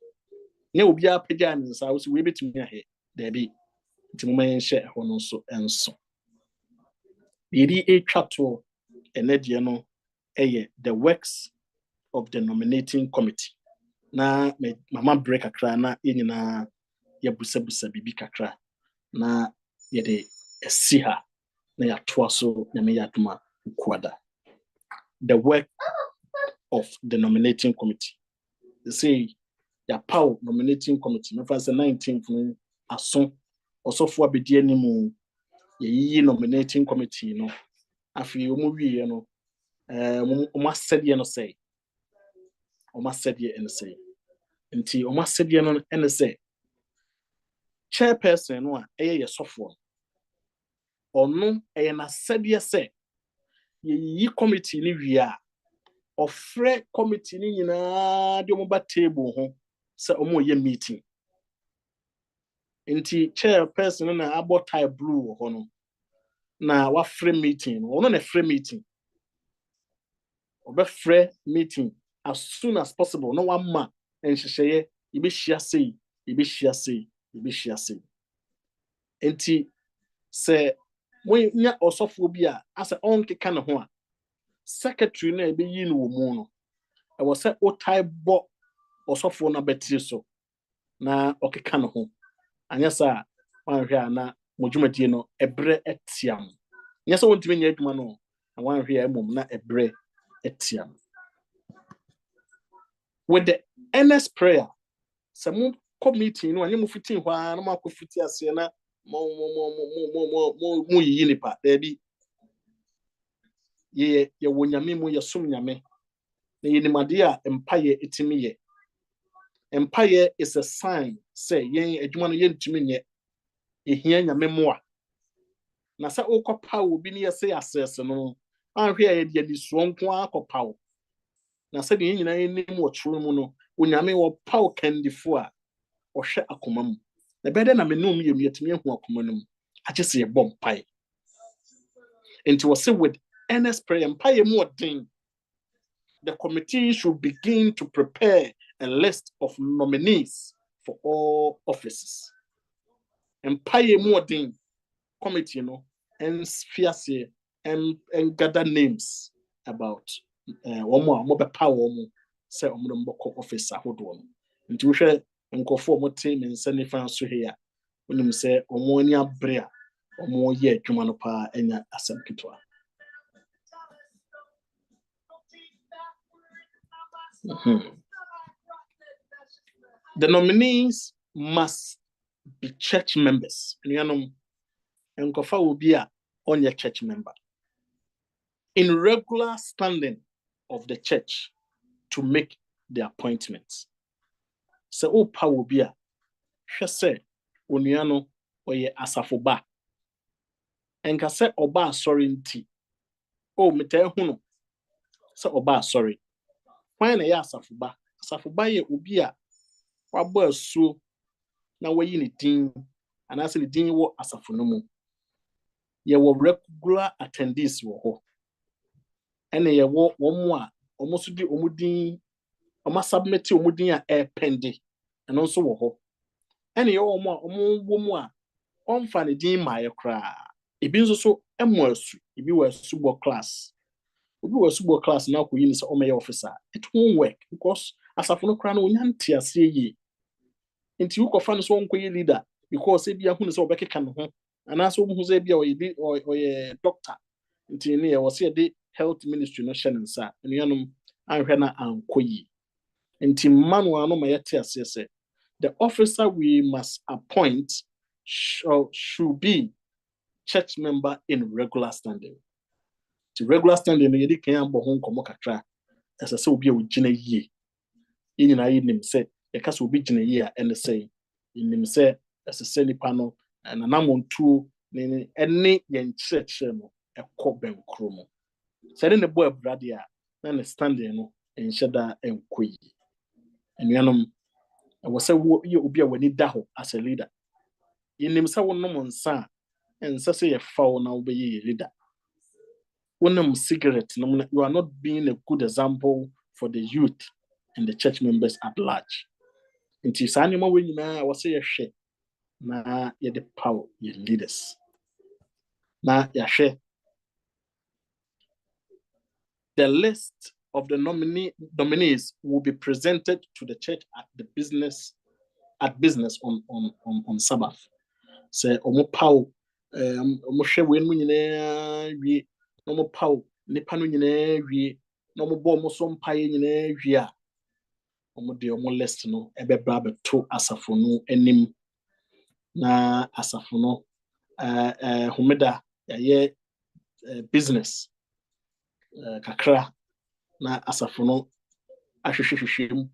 Nye obi a pagya ne nsa wo se we betumi ahe. There be ntimumen share ho no so enso. Yedi etwa to enedie no the works of the nominating committee. Na mama break akra na enyina ye busa bibi kakra na ye de esiha na yɛatoa so na meyɛ adoma kwada. The work of the nominating committee. They say power nominating committee. My first 19th aso also for abedi animu ye nominating committee no. Afi omo wie no omo asɛdeɛ no sɛ omo asɛdeɛ no sɛ nti omo asɛdeɛ no ɛne sɛ chairperson no a ɛyɛ yɛsɔfoɔ ɔno ɛyɛ na asɛdeɛ sɛ ye committee ni wie a ɔfrɛ committee ni nyinaa de omo ba table ho sɛ omo yɛ meeting nti chairperson na abɔ tie blue wɔ hɔ no na wafrɛ meeting ɔno na frɛ meeting ɔbɛfrɛ meeting as soon as possible no wama nhyehyɛeɛ yɛbɛhyia sei yɛbɛhyia sei yɛbɛhyia sei nti sɛ monya ɔsɔfoɔ bi a asɛ ɔnkeka ne ho a secretary na ɛbɛyi no wɔ mu no ɛwɔ sɛ wotae bɔ ɔsɔfoɔ no bɛtiri so na ɔkeka ne ho anyɛ saa wanhwɛ a na modwumadie no ɛbrɛ ɛtiam nyɛ sɛ wontumi nyɛ adwuma no na wanhwɛ a mmom na ɛbrɛ ɛtiam with the earnest prayer sɛ mo committee no anyɛ mo fiti hɔ a na mo akɔ fiti aseɛ na mo yiyi nipa daabi yɛwɔ nyame mu yɛsom nyame na yɛnimadeɛ a mpaeɛ ɛtumi yɛ mpaeɛ is a sign say yɛn adwuma no yɛntumi nyɛ ehia nyame moa na sɛ wokɔpa wo bi ne yɛsɛ asɛs no anhwɛ a yɛde adisuo nko akɔpa wo na sɛ deɛ nyinaa yɛnim wɔ toro mu no onyame wɔpa wo kandifo a ɔhwɛ akoma mu na bɛdɛ na menom yɛnu yɛtumi ahu akoma no mu agye sɛ yɛbɔ mpae nti wɔ sɛ with earnest prayer mpaeɛ mu ɔden the committee should begin to prepare a list of nominees for all offices. Mpaeɛ mu ɔden committee no and fiase and gather names about wɔn a wɔbɛpa wɔn sɛ wɔn bɛkɔ office ahodoɔ no nti wohwɛ nkɔfoɔ a wɔte ne nsa nifa so hɛ a wɔnim sɛ wɔn ani abere a wɔn yɛ adwuma no paa ɛnya asɛm ketewa. The nominees must be church members. Nkɔfa will be on your church member in regular standing of the church to make the appointments. So opa will be a hwɛ sɛ onua no ɔyɛ asafo ba enka sɛ ɔba asɔre nti o metaa hu no sɛ ɔba asɔre kwan na yɛ asafo ba yɛ obi a wabɔ asuo na wayi ne din anaasɛ ne din wɔ asafo no mu yɛwɔ regular attendees wɔ hɔ ɛna yɛwɔ wɔn a wɔn nso di wɔn din wɔn submit wɔn din a ɛpɛnde ɛno nso wɔ hɔ ɛna yɛwɔ wɔn a wɔn wɔ mu a wɔmfa ne din maa yɛ koraa ebi nso so ɛmɔ asu ebi wɔ asubɔ class obi wɔ asubɔ class na akɔyi ne sɛ ɔmɛyɛ officer it won't work because asafo no koraa no onya nte aseɛ yie nti wokɔfa no so wɔnkɔyɛ leader because ebi ahu ne sɛ ɔbɛkeka ne ho anaasɛ ɔmu hu sɛ ebi a ɔyɛ doctor nti ne yɛwɔ sɛ yɛde health ministry no hyɛ ne nsa anuanom anhwɛ na ankɔ yi nti mma no ano ma yɛte aseɛ sɛ the officer we must appoint should be church member in regular standing. The regular standing no yɛde kan abɔ ho nkɔmmɔ kakra ɛsɛ sɛ obi a ogyina yie yɛn nyinaa yɛnim sɛ yɛka sɛ obi gyina yie a ɛne sɛ yɛnim sɛ ɛsɛ sɛ nipa no nanamontuo ne ɛne yɛn kyerɛkyerɛ no ɛkɔ bɛnkoro mu sɛ ne bɔ abrade a na ne standing no nhyɛ da ɛnkɔ yi anuanom ɛwɔ sɛ yɛ obi a w'ani da hɔ as a leader yɛnim sɛ wonom nsa a ɛnsɛ sɛ yɛfa wo na wobɛyɛ yɛ leader wonam cigarette no you are not being a good example for the youth and the church members at large nti saa nneɛma wɔ nyinaa ɛwɔ sɛ yɛhwɛ na yɛde power yɛ leaders na yɛahwɛ the list of the nominees will be presented to the church at business on Sabbath. Say omo power Moshe when we no mo pow nipa no nyina wie no mo bo mo so mpae nyina wie a omo de omo list no ebebra beto asafo no anim na asafo no homeda ye business kakra na asafo no ahwehwehwehwem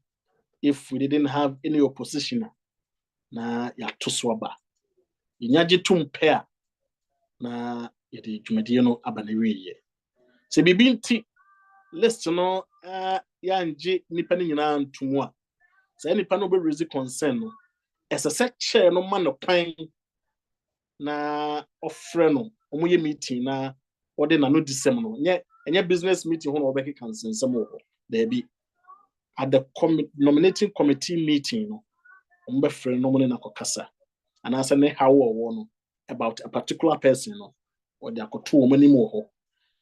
if we didn't have any opposition na ya to so aba inyaje tumpe a na yede dwumadie no aba na wiye se bibi nti list no yanje nipa ni nyina ntumu a se nipa no be raise concern no esese chair no ma no kwan na ofre no omoye meeting na ode na no disem no enye business meeting ho na obeki cancel nsem ho there be at the nominating committee meeting no ombe frɛ no mo ne na kokasa ana asa ne how wo no about a particular person no or the akoto wo mani mo ho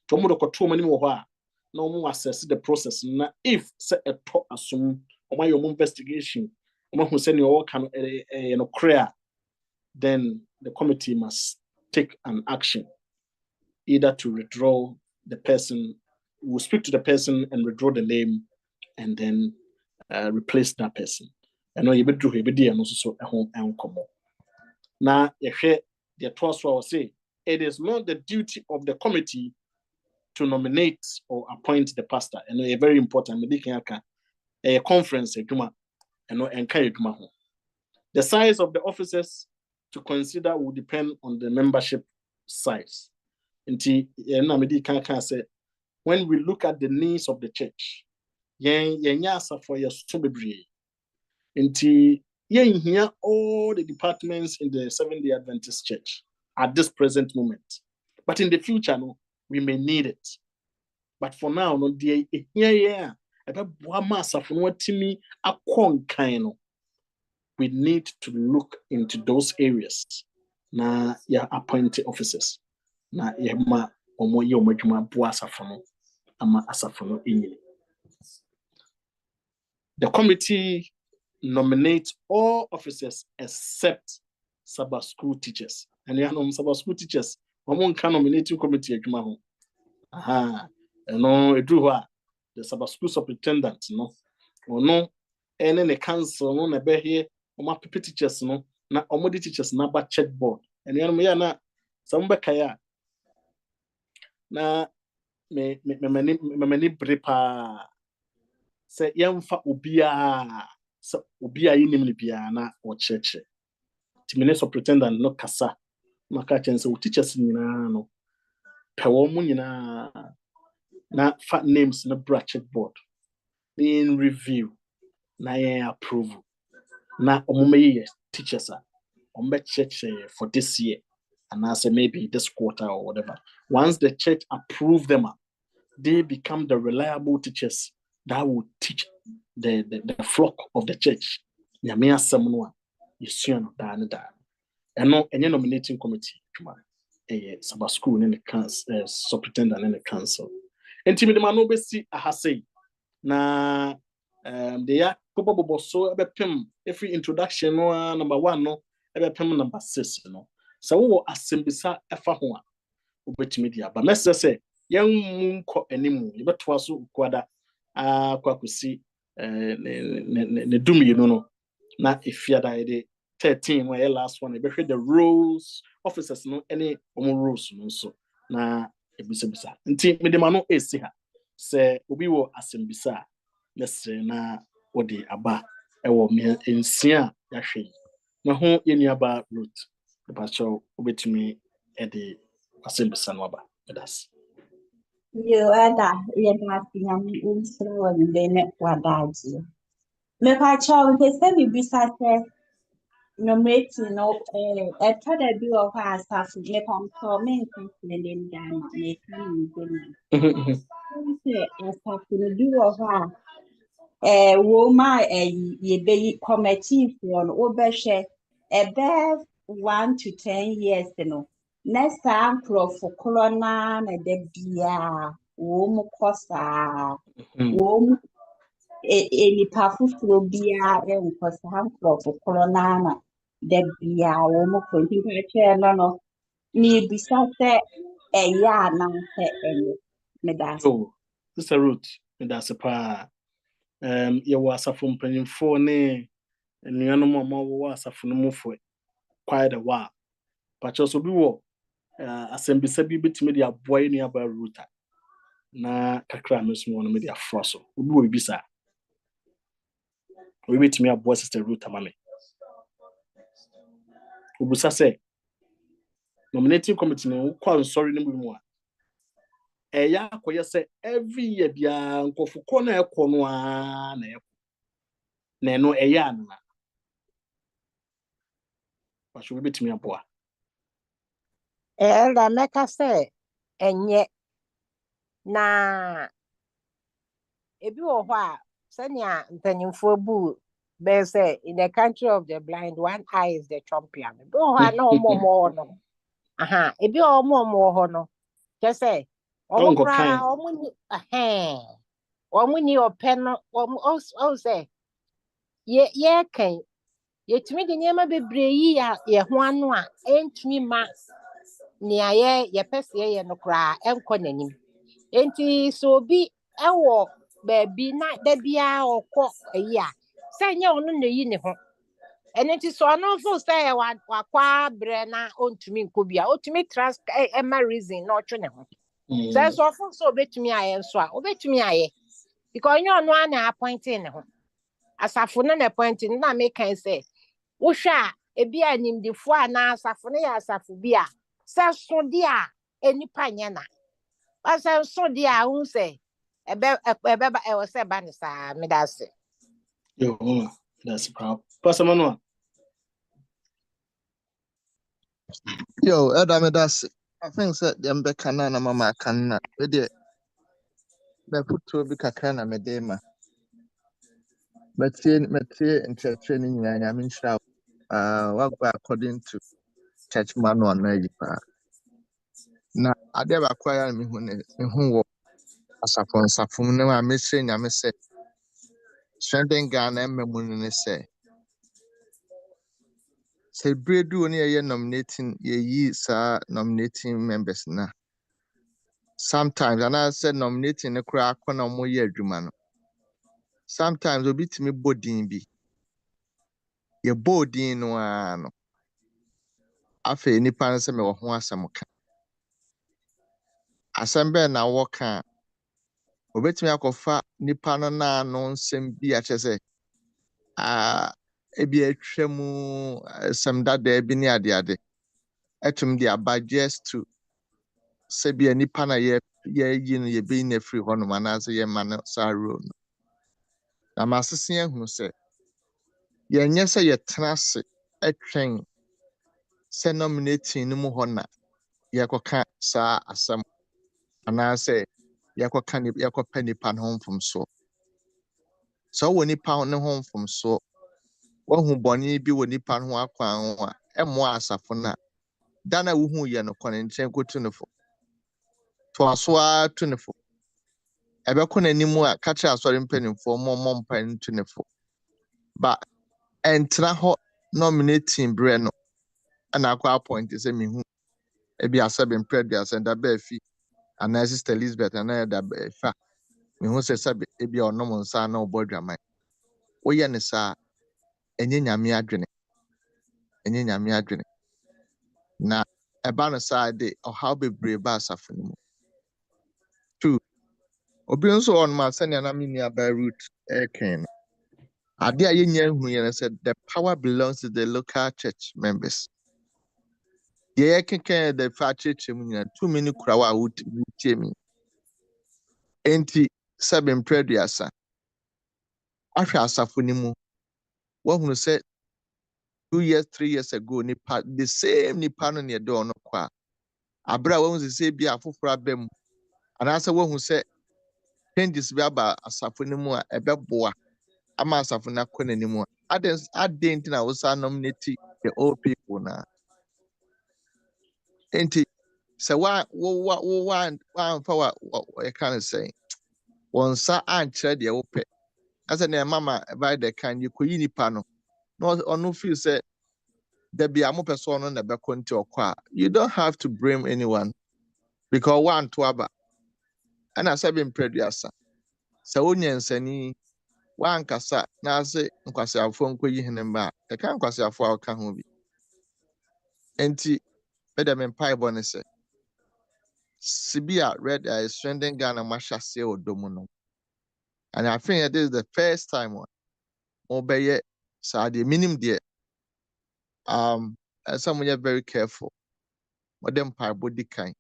to mo dokoto wo mani mo ho a na omo assess the process na if say eto asom omo your investigation omo hu say ne o kan no clear then the committee must take an action either to withdraw the person, will speak to the person and withdraw the name and then replace that person. And you better do it and also a home and come. Now, if the trust will say it is not the duty of the committee to nominate or appoint the pastor. And a very important a conference and the size of the officers to consider will depend on the membership size. When we look at the needs of the church, all the departments in the Seventh-day Adventist Church at this present moment. But in the future, no, we may need it. But for now, no, we need to look into those areas. Na ya appointed officers. Na yema omoye omadwuma bo asafo ama asafo no enyini. The committee nominates all officers except Sabbath school teachers. And you know Sabbath school teachers, one can nominating committee adwuma ho. No edru the Sabbath school superintendent no. No ene ne council no na be here oma pepe teachers no na omodi teachers na ba check board. And you know me na some be kaya na me brepa se yemfa obia yinim ne bia na o cheche ti minister superintendent no kasa maka chense o teachers nyina no pewo mu nyina na fa names na bra check board in review na approve na omumeye teachers cheche for this year and I say maybe this quarter or whatever. Once the church approve them, they become the reliable teachers that will teach the flock of the church. Nyamia semnwa yisuano da. And no any nominating committee Sabbath school in the council, superintendent in the council. And Timmy the man be see ahase na they are probable so ebepem every introduction no number 1 no ebepem number 6 no. So we asembisa efa ho a obetimi dia ba message say yan munko animu yebeto aso kwada kwakusi ne dumi no na efiada ide 13 where last one be the rules officers no any rules no so na ebisabisa nti medema no esi ha se obi wo asembisa lesre na odi aba ewo me ensia ya hwe na ho yenuaba root the pastor obetumi edi asembisa no aba that's you ada yam insro ndene wadaji me pacho ke se mi bisa se no meti no e tada bi o ha asafu me pamso me nkan den dan me kan ndene se asafu no bi o ha wo ma ye be committee for no obehwe ebe 1 to 10 years no next time protocol na de bia wo mu kosa wo nipa fufuro bia nkosa protocol na de bia wo mu kontinue no Me besides a yeah now any medals. Oh, Sister Ruth, that's a pa. You was a from penny for ne, and you know more was a from for quite a while. But also be war. Assembly sabi betimi de aboa ni aba router na kakra no so no me de afro so obi wo bisa obi betimi aboa sister router ma me obusa say nominating committee no kwa sorry no mu a eya akoye say every year bia nkofo na ekọ no a na ekọ na no eya na ba so obi betimi aboa Elda meka say enye na ebi wo ho a senya mpanyimfo bu be say in the country of the blind one eye is the champion. Ebi wo ho a na omo no. Aha, ebi omo ho no. Just say omo kra omo ni omo ni open no omo say ye kan yetumi de nyema bebre yi ya ye ho ano a entumi ma nia ye pese ye no kra enko nanim. Enti so bi ewo baby na da bia okọ eyi a se nya onu na yi ne ho enti so no fo say wakwa bre na ontumi nko bia otumi trust ema reason na otwe ne ho se so fo so betumi aye so a obetumi aye because nya onu ana appointing ne ho asafo na appointing na make kan say wo hwa ebi animdifo ana asafo na ya asafo bia se so dia enipa nya na asa so dia hu say ebe e was say ban sa me da say yo that's proud pastor Manuel Yo, Edam, that's I think that the Mbekana na mama can with it. They put to be kakana medema. But training and I mean shall work according to church manual na na ade ba kwaya me hu wo asafon na ma mesre nya me se strengthen Ghana ememu ne se bredu oni ye nominating ye sa nominating members na sometimes and I said nominating ne kura akona mo ye adwuma no sometimes obi timi bodin bi ye bodin no ano afa nipa no se me wo ho asem ka asem na wo ka obetimi akofa nipa no na no nsem bi a chese ebi atwemu some dada bi ne ade etum dia just to se bi nipa na ye yi no ye be na free hono manase ye ma no saro no na masese ehunu se ye nye se ye trase etwen se nominating no mu hona ye koka sa asem anase ye koka ni ye kopa nipa no mfom so woni pa no ho mfom so wohu boni bi woni pa no akwan ho a emo asafo na dana wuhu ye no kone nchen kotu no fo to asoa tu ne fo ebeko nanimu a kacha asori mpanimfo mo mpan tu ne fo ba entra ho nominating bre no ana akwa appoint se mehu ebi asabe mpred asenda ba fi ana sister Elizabeth ana da ba fa mehu se sabe ebi onom nsa na obodwaman woye ne sa enye nyame adwene na eba no sa de how bebre ba asafo no mu two obi nso on ma senior na mini aba route eken ade a yenya hu ye said the power belongs to the local church members ye keke the church mu too many kurawa wutie mi enti seven preduasa ahwe asafo ni mu wo hunu say 2 years 3 years ago the same nipa no ne de ono kwa abra wo hunu say bia afoforo abam anasa wo hunu say changes bi aba asafo ni mu a ebeboa ama asafo na kona ni mu adent na wo sa nominate the old people na enti so wa fa wa can say won sa ankyere de wo pe asa na mama by the can you koyi nipa no no feel say there be a mo person on the back into you don't have to blame anyone because one to aba and I said in preduasa so onye nsani one kasa na ase nkwase afọ nkwayi hinemba e kan nkwase afọ aka ho bi enti beda me pai bonese Sibia read strengthening Ghana Mashase Odomuno. And I think this is the first time obey so the minimum there. And someone are very careful. But them pai body kind.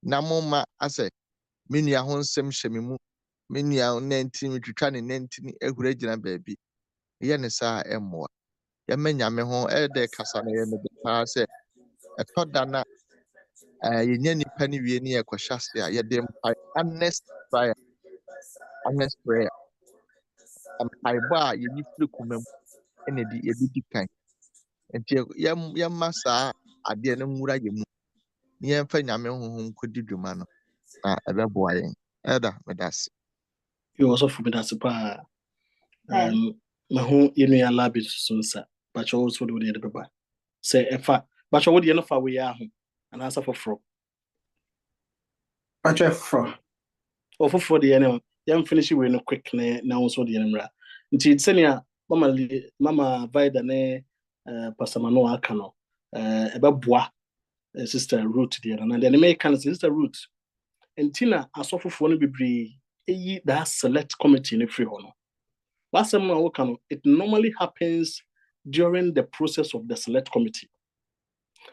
Namoma I say many a hon sem shemimu, many a 19 to try 19 a regular baby. Yanesa emwa. Yamenya me hon de kasana the say I thought that you nipa ni wie ni ekohyase a ye dem honest prayer mpaebɔ a yɛni firi koma mu ɛna yɛbɛdi kan nti yɛmma saa adeɛ no nwura yɛ mu na yɛmfa nyame honhom kɔdi dwuma no na ɛbɛboa yɛn ɛda meda ase you also for meda ase paa maho yɛnua labi so nsa bakyɛ wo so de wode yɛde bɛba sɛ ɛfa bakyɛ wode yɛ no fa wei aho anaasɛ foforɔ bakyɛ foforɔ foforɔ de yɛ no finish wei no quick na wo so de yɛ no mmra nti sɛnea mama Vida ne Pasamano aka no ɛbɛboa sister Ruth de no na de ne make kan sister Ruth entina asɔfofoɔ no bebree eyi that select committee no free ho no wasɛm no aka no it normally happens during the process of the select committee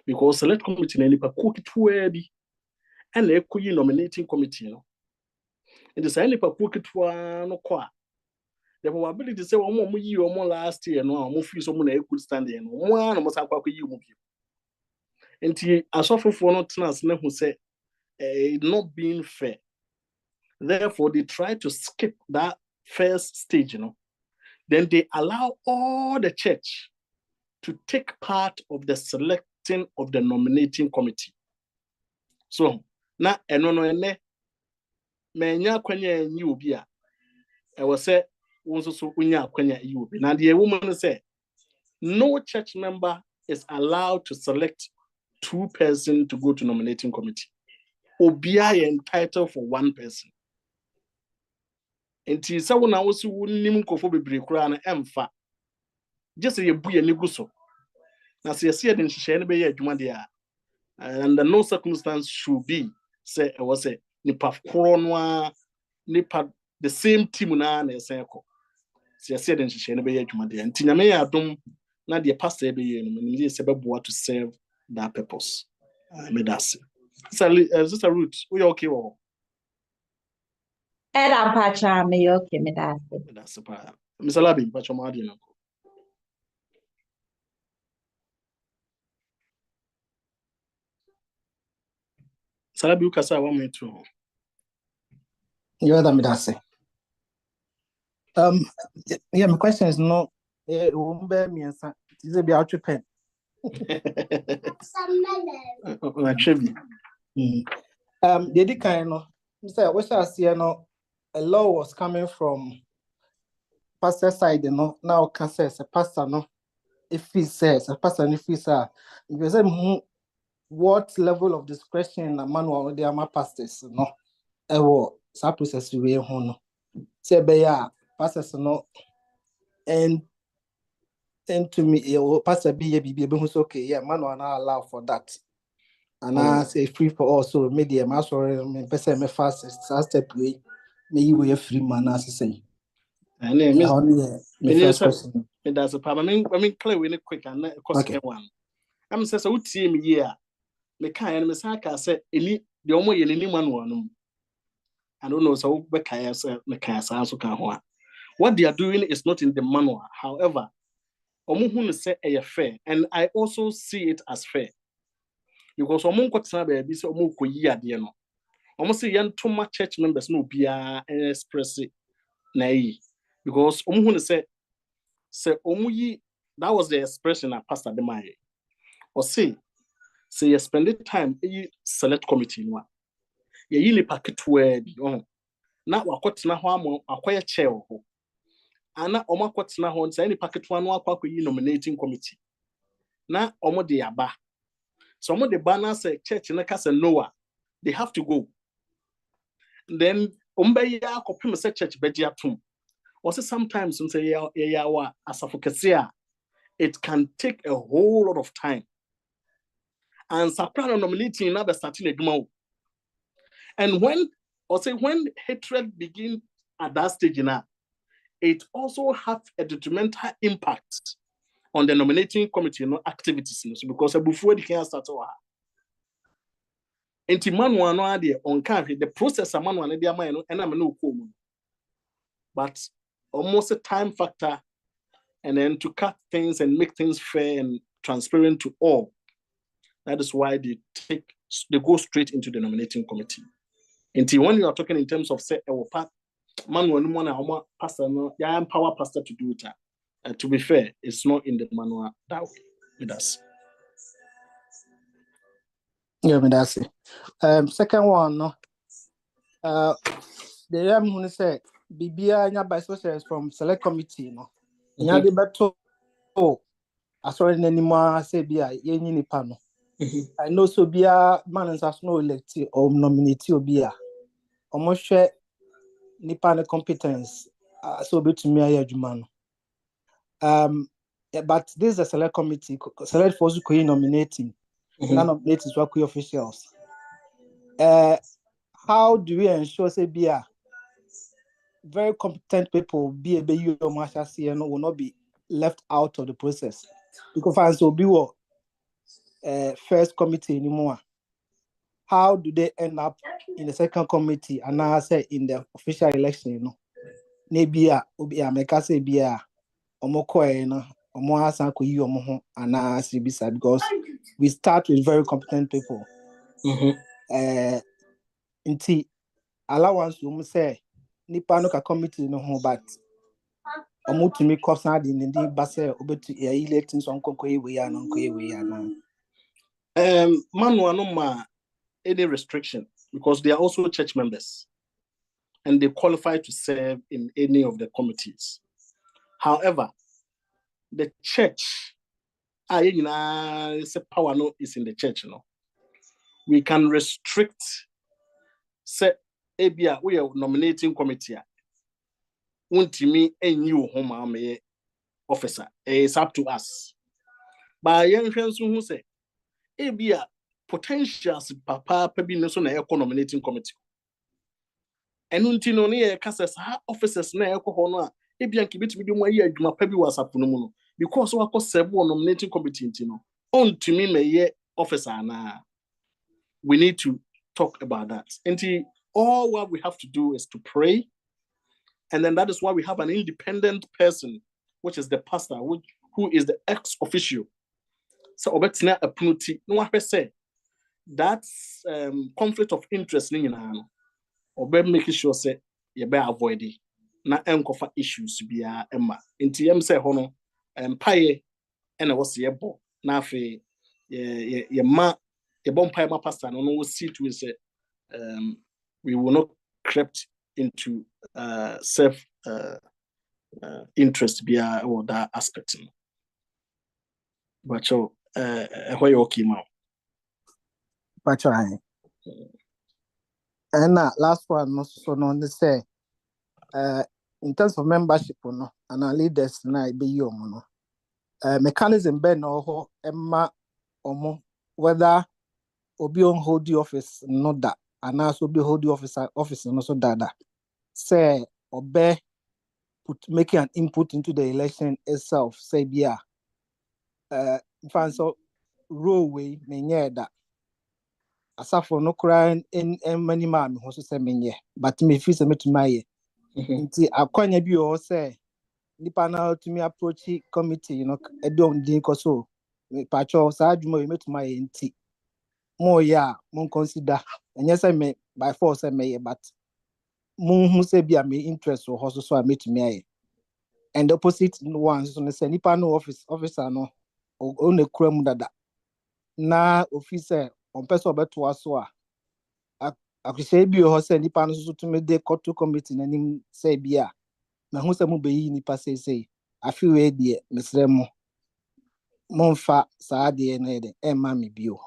because select committee na nipa kokitwa bi ɛna ekoyi nominating committee no and the sign nipa kokitwa no kwa the probability say omo yi omo last year no omo fi so mo na good standing no mo na mo sa kwa yi omo bi enti asɔfofoɔ no tenas na hu say not being fair. Therefore, they try to skip that first stage, Then they allow all the church to take part of the selecting of the nominating committee. So, now, menya kwenya yi obi a was say wonso so unya kwenya yi obi. Now the woman say no church member is allowed to select 2 persons to go to nominating committee. Obia entitled for 1 person. Enti sa wona wo so nim nkofo bebre kura na emfa. Just say bu ye neguso. Na say ye den hihye ne be ye adwuma de a. And no circumstance should be say I was say nipa koro no a nipa the same team na say ko. Say den hihye ne be ye adwuma de. Enti nyame ya adom na de pastor be ye no me say be boa to serve that purpose. Me that's it. Sister Ruth, we okay wo? Era pacha me okay me that's it. That's the part. Mr. Labi, pacha mo adi no. Salabi ukasa 1 minute too. You that me that's it. Yeah, my question is no umbe me nsa. Is it be out pen? The kind no, Mr. What I see no, a law was coming from pastor side, now can say a pastor no, if he says a pastor if he say, what level of discretion a man or the ama pastors no, sa process we no, say be ya pastors no, and to me, pastor be who's okay, yeah, man will not allow for that. And I say free for all, so media, my sorry, me person me fast step way, me you a free man as I say. And then me first question. That's a problem. I mean, clear really quick and cost one. I'm says, I would see me here. Me kind me saka say, any the only any man. I don't know, so what they are doing is not in the manual. However, omuhunu say a fair, and I also see it as fair. Because omun kwatena be say omun koyi ade no omun say yan too much church members no bia express na yi because omun say omuyi that was the expression that Pastor Demaye or say you spend the time select committee no ye yi ni paketua bi na wakotena ho am akoye chair ho ana omakotena ho say ni paketua no akwakoyi nominating committee na omo de aba. So omo de banner say church na ka say Noah, they have to go. Then ombe ya kopim say church beji atum. Also sometimes say ya wa asafokese it can take a whole lot of time. And soprano nominating na be starting adwuma. And when hatred begins at that stage now, it also has a detrimental impact on the nominating committee activities. Because before the can start over. Enti manual no ade on the process manual no dey man no and am no ko mu. But almost a time factor, and then to cut things and make things fair and transparent to all. That is why they go straight into the nominating committee. Until when you are talking in terms of say manual no pastor no, you empower pastor to do it. To be fair, it's not in the manual that way with us. Yeah, me that's it. Second one, no. The who say Bibia nya by socials from select committee, no. Nya de beto asori n'anima say bia yenyi nipa no. I know so bia man as no elect or nominate obia. Omo hwe nipa ne competence so betumi aye adwuma no. But this is a select committee, select for who nominating. None of it is work officials. How do we ensure say bia very competent people be able to will not be left out of the process? Because fans will be what first committee anymore. How do they end up in the second committee and now say in the official election? You know, maybe make say bia omoko na omo asan ko yi omo ho ana asibisa because we start with very competent people. Inti allowance you say nipa no ka committee no ho but omo to me kosa di ndi ba say obetu electing some konkoye we ya no konkoye we ya na. Manual no ma any restriction because they are also church members and they qualify to serve in any of the committees. However, the church, power no is in the church, you know. We can restrict, say, ABA, we are nominating committee. Untimi a new home officer. It's up to us. But young friends who say, ABA potentials papa pebi no so na eco nominating committee. And until no near casas officers na eco hono ABA kibit with you year juma pebi was up no because we are several nominating committee no on to me may officer na we need to talk about that. Until all what we have to do is to pray, and then that is why we have an independent person, which is the pastor, who is the ex officio. So obetina apunuti no wa say that conflict of interest ni nyina no obe make sure say you be avoid it na enkofa issues bia emma nti yem say ho no paye ena wo se yebo na afi ye ma ye bon paye ma pastor no no see to say we will not crept into self interest bia or that aspect. But so why you okay now? But and last one no so no they say in terms of membership no and our leaders na be you no mechanism be no ho emma omo whether obi on hold the office no that and also be hold the office no so that say obe making an input into the election itself say bia so role way menye that asafo no cry in many man who say menye but me feel say me to my nti akwanya bi o say nipa na to me approach committee you know edom din ko so me pacho sa adwuma me to my nti mo ya mon consider enye say me by force say me but mon hu say bia me interest o hoso so me to me and the opposite ones so say nipa no officer no o ne kura mu dada na officer on person obeto aso a akwese bi o say nipa no so to me de koto committee na nim say bia na hu say mu be yi nipa say afi we de mesre mo momfa saa deɛ no yɛ de ɛma me bio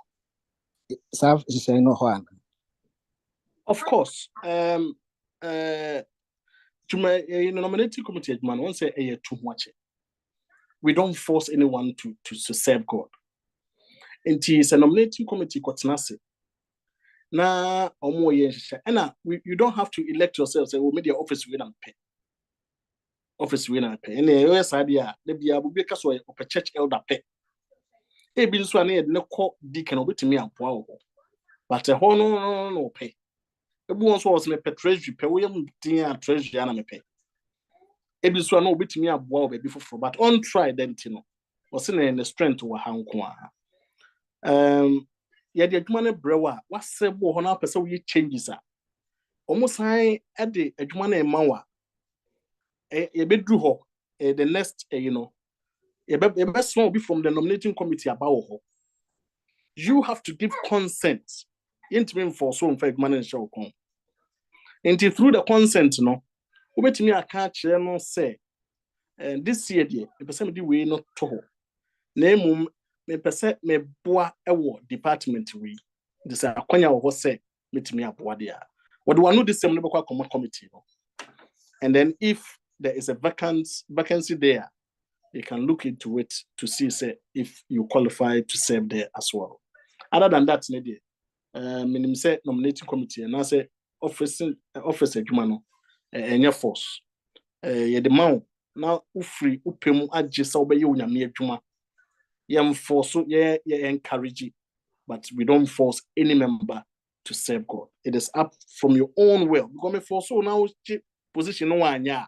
saa hyehyɛ no hɔ ana. Of course, the nominating committee, man, won't say too much. We don't force anyone to serve God. And it is a nominating committee, na you don't have to elect yourself. Say, "Oh, media office we don't pay. Office we don't pay." And the US idea, the be able to so a church elder pay. E bi so na no call deacon obetimi ampoa wo. But a whole no pay. Ebi won so was me treasury pay. We am din treasury na me pay. Ebi so na obetimi aboa wo be foforo. But on try then no. Was in the strength wa hanko a. Yeah, the adwuma no brewa wasebo ho na pese we changes a almost high at the adwuma no ema wa e bedru ho the next you know e be small be from the nominating committee about ho. You have to give consent intime for so mfa adwuma no show kon until through the consent no obetimi aka kire no say this year the pese me di we no to ho na emum me pese me boa ewo department we this akwanya wo say metimi aboa dia what do I know this same no common committee no. And then if there is a vacancy there, you can look into it to see say if you qualify to serve there as well. Other than that, minimum say nominating committee and I say office adwuma no enya force ye the man now ufree upemu agisa obeye onyame adwuma. Force encourage it, but we don't force any member to serve God. It is up from your own will. Because me force now position no one ya.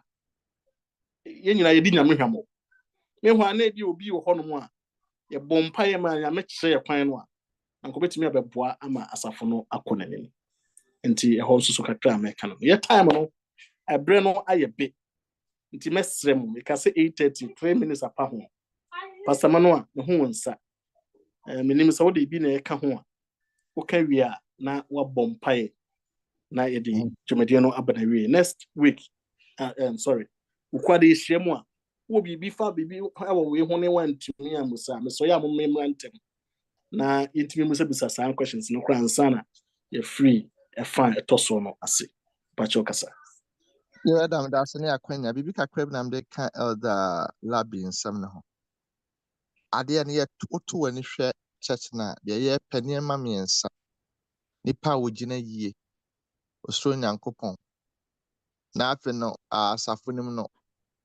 Ye nyina ye di nyame hwamo. Me ho ana di obi wo hono mu a ye bompa ye ma ya mekye ye kwan no a anko betimi abeboa ama asafo no akonanim. Enti e ho so kakra America no. Ye time no ebre no aye be. Enti mesrem me ka say 8:30 3 minutes apart ho. Pastor Manoa, no wonsa. Minim sa wode bi na eka ho a. Wo ka wi a na wa bompae na ye di dwumade no abana wi. Next week, sorry. Ukwade hyiam a wo bibi fa bibi awo we ho ne wantumi amusa. Me so ya mo memrantem. Na yentimi musa bisa san questions no kra ansa na ye free e fine e toso no ase. Pacho kasa. Yeah, Adam, that's any akwanya. Bibi kakra bi na mde ka elder labi nsam no ho. Ade ne ye to wani hwe church na de ye paniema miensa. Nipa wogina yie. Osoro nyankopon. Na afi no asafo nim no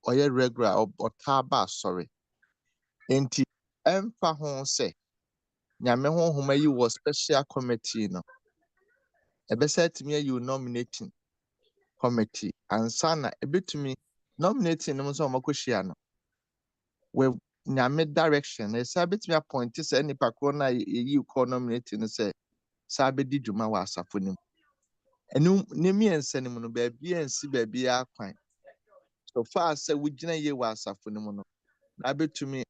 oye regular otaba sorry. Enti emfa ho se nyame ho homa yi wo special committee no. Ebesa timi ayi nominating committee ansa na ebetumi nominating no so makohia no. We nyame direction e say betumi appoint say nipa ko na yi ko nominating no say sa bedi dwuma wa asafo nim. Enu ne miensa nim no ba bia nsi ba bia akwan. So far say we gina ye wa asafo nim no. Na betumi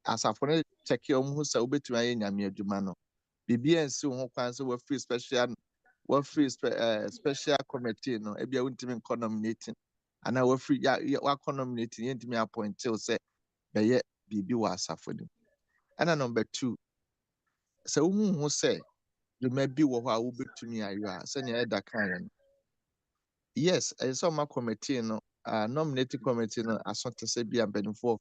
asafo no check your hu say obetumi aye nyame adwuma no. Bibia nsi ho kwan say we free special committee no e bia untimi nominating ana we free wa nominating yentimi appoint say be ye bibi wa asafo nim. And number 2 say who say you may be wo a wo betumi ayo a say na eda kan no. Yes, I saw my committee no nominating committee no asonte say bia mpanimfo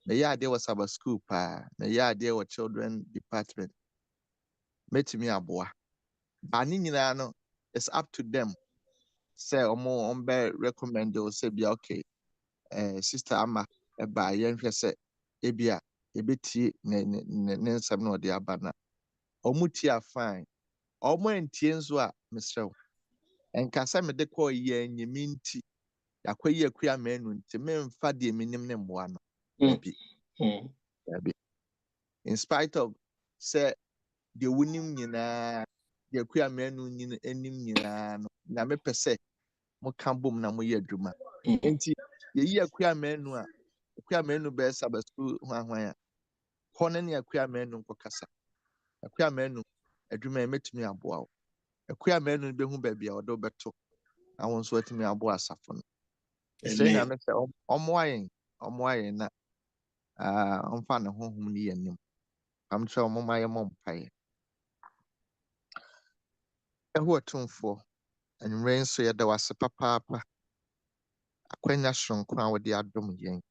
me ya ade was about school pa me ya ade was children department metimi aboa ba ni nyina no it's up to them say omo be recommend o say bia okay sister ama e ba yenhwe say ebia ebetie ne nsam no de abana omo tia fine omo entie nso a mesrew enkasa me de call ye nyimi nti yakwayi akua manu nti memfa de minim ne mboa no in spite of say the winning nyina yakua manu nyina enim nyina no na me pese mo kan bom na mo ye adwuma nti ye akua manu be saba school hwan kono ne akua manu nkokasa akua manu adwuma emetumi aboa wo akua manu be hu ba bia odo beto awon so atumi aboa asafo no say na me say omo ayen na omfa ne honhom ni yanim I'm sure Mama your mom pie. Who are tuneful and rain so there was a papa. Akwanya shronkwa with the adom yen.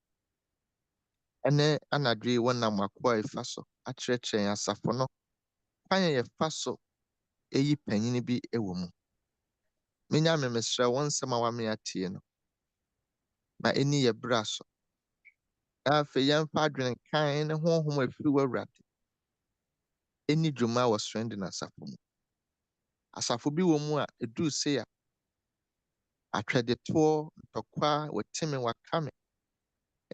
Ene anadri wona makwa ifa so akyerɛkyerɛ asafo no kwan yɛ fa so eyi panyin bi ewo mu. Menya memesrɛ wɔn nsɛm a wame atie no. Ma eni yɛ bra so. Afei yɛmfa adwene kan ne honhom afiri w'Awurade. Eni dwuma wɔ strength na asafo mu. Asafo bi wɔ mu a edu se a atwɛdetoɔ ntɔkwa wɔteme wakame.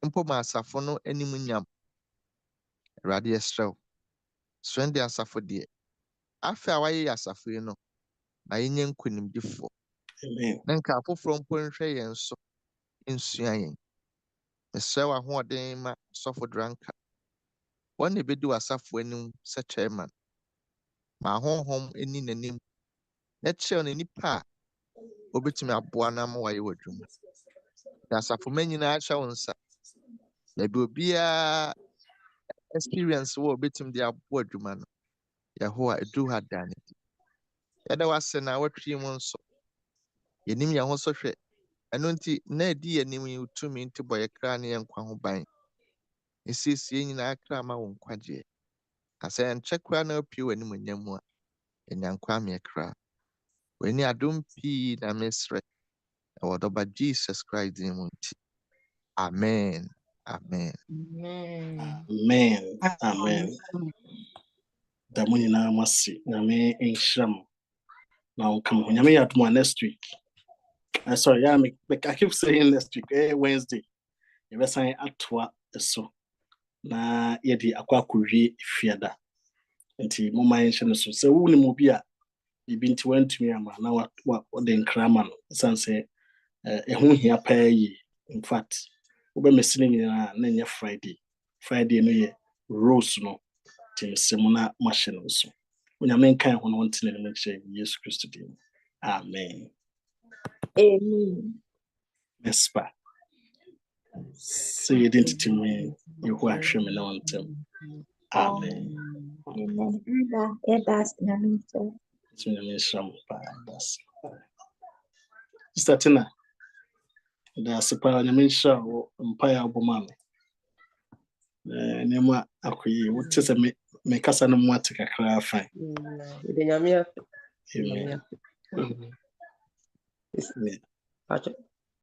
Mpo ma asafo no anim nyam. Awurade yɛsrɛ wo. Strength asafo deɛ. Afei a wayɛ asafo yi no. Na yenye nkonimdifo. Amen. Na nka afoforo mpo nhwɛ yɛn so nsua yɛn. Mesrɛ wo ahoɔden ma sɔfo dranka. Wɔn na ebedi w'asafo anim sɛ chairman. Ma honhom ani n'anim. Na kyerɛw na nipa a obetumi aboa na ma wayɛ w'adwuma. Na asafo ma nyinaa ahyɛ wo nsa. Na bi obiara experience wo obetumi de aboa adwuma no. Yehowa edu ha dan. Yɛda wase na wɔtwe mu nso. Yenim yɛn ho so hwɛ. Ɛno nti na edi yenim yi utumi nti bɔ yɛkra ne yɛnkwa ho ban. Esiesie nyinaa kra ma wo nkwagye. Asa yɛnkyɛ kra na opie w'anim nyam a enyankwa me kra. W'ani adom pii na mesrɛ. Ɛwɔ dɔba Jesus Christ din mu nti. Amen. Amen. Amen. Amen. Da mo nyinaa masi na me nhyira mo. Na come on, nyame yadom next week. Sorry, yeah, I keep saying next week, Wednesday. You were saying atwa so. Na yedi akwa kuwie fiada. Nti mo man hye no so. Se wo ni mo bi a bibi nti wantumi ama na wa de nkrama no. San say ehun hia pa yi. In fact, wo be mesine nyina na nya Friday. Friday no ye rose no. Ti semuna machine no so. Onyame nkan ho no ntene no kye Yesu Kristo din. Amen. Amen. Mespa. So you didn't tell me you who are showing on them. Amen. Amen. That's the It's when you sham by us. Sister Tina, there's a power in show Empire Woman. Nema Akui, what is a make us an amatic a cry fine. Amen.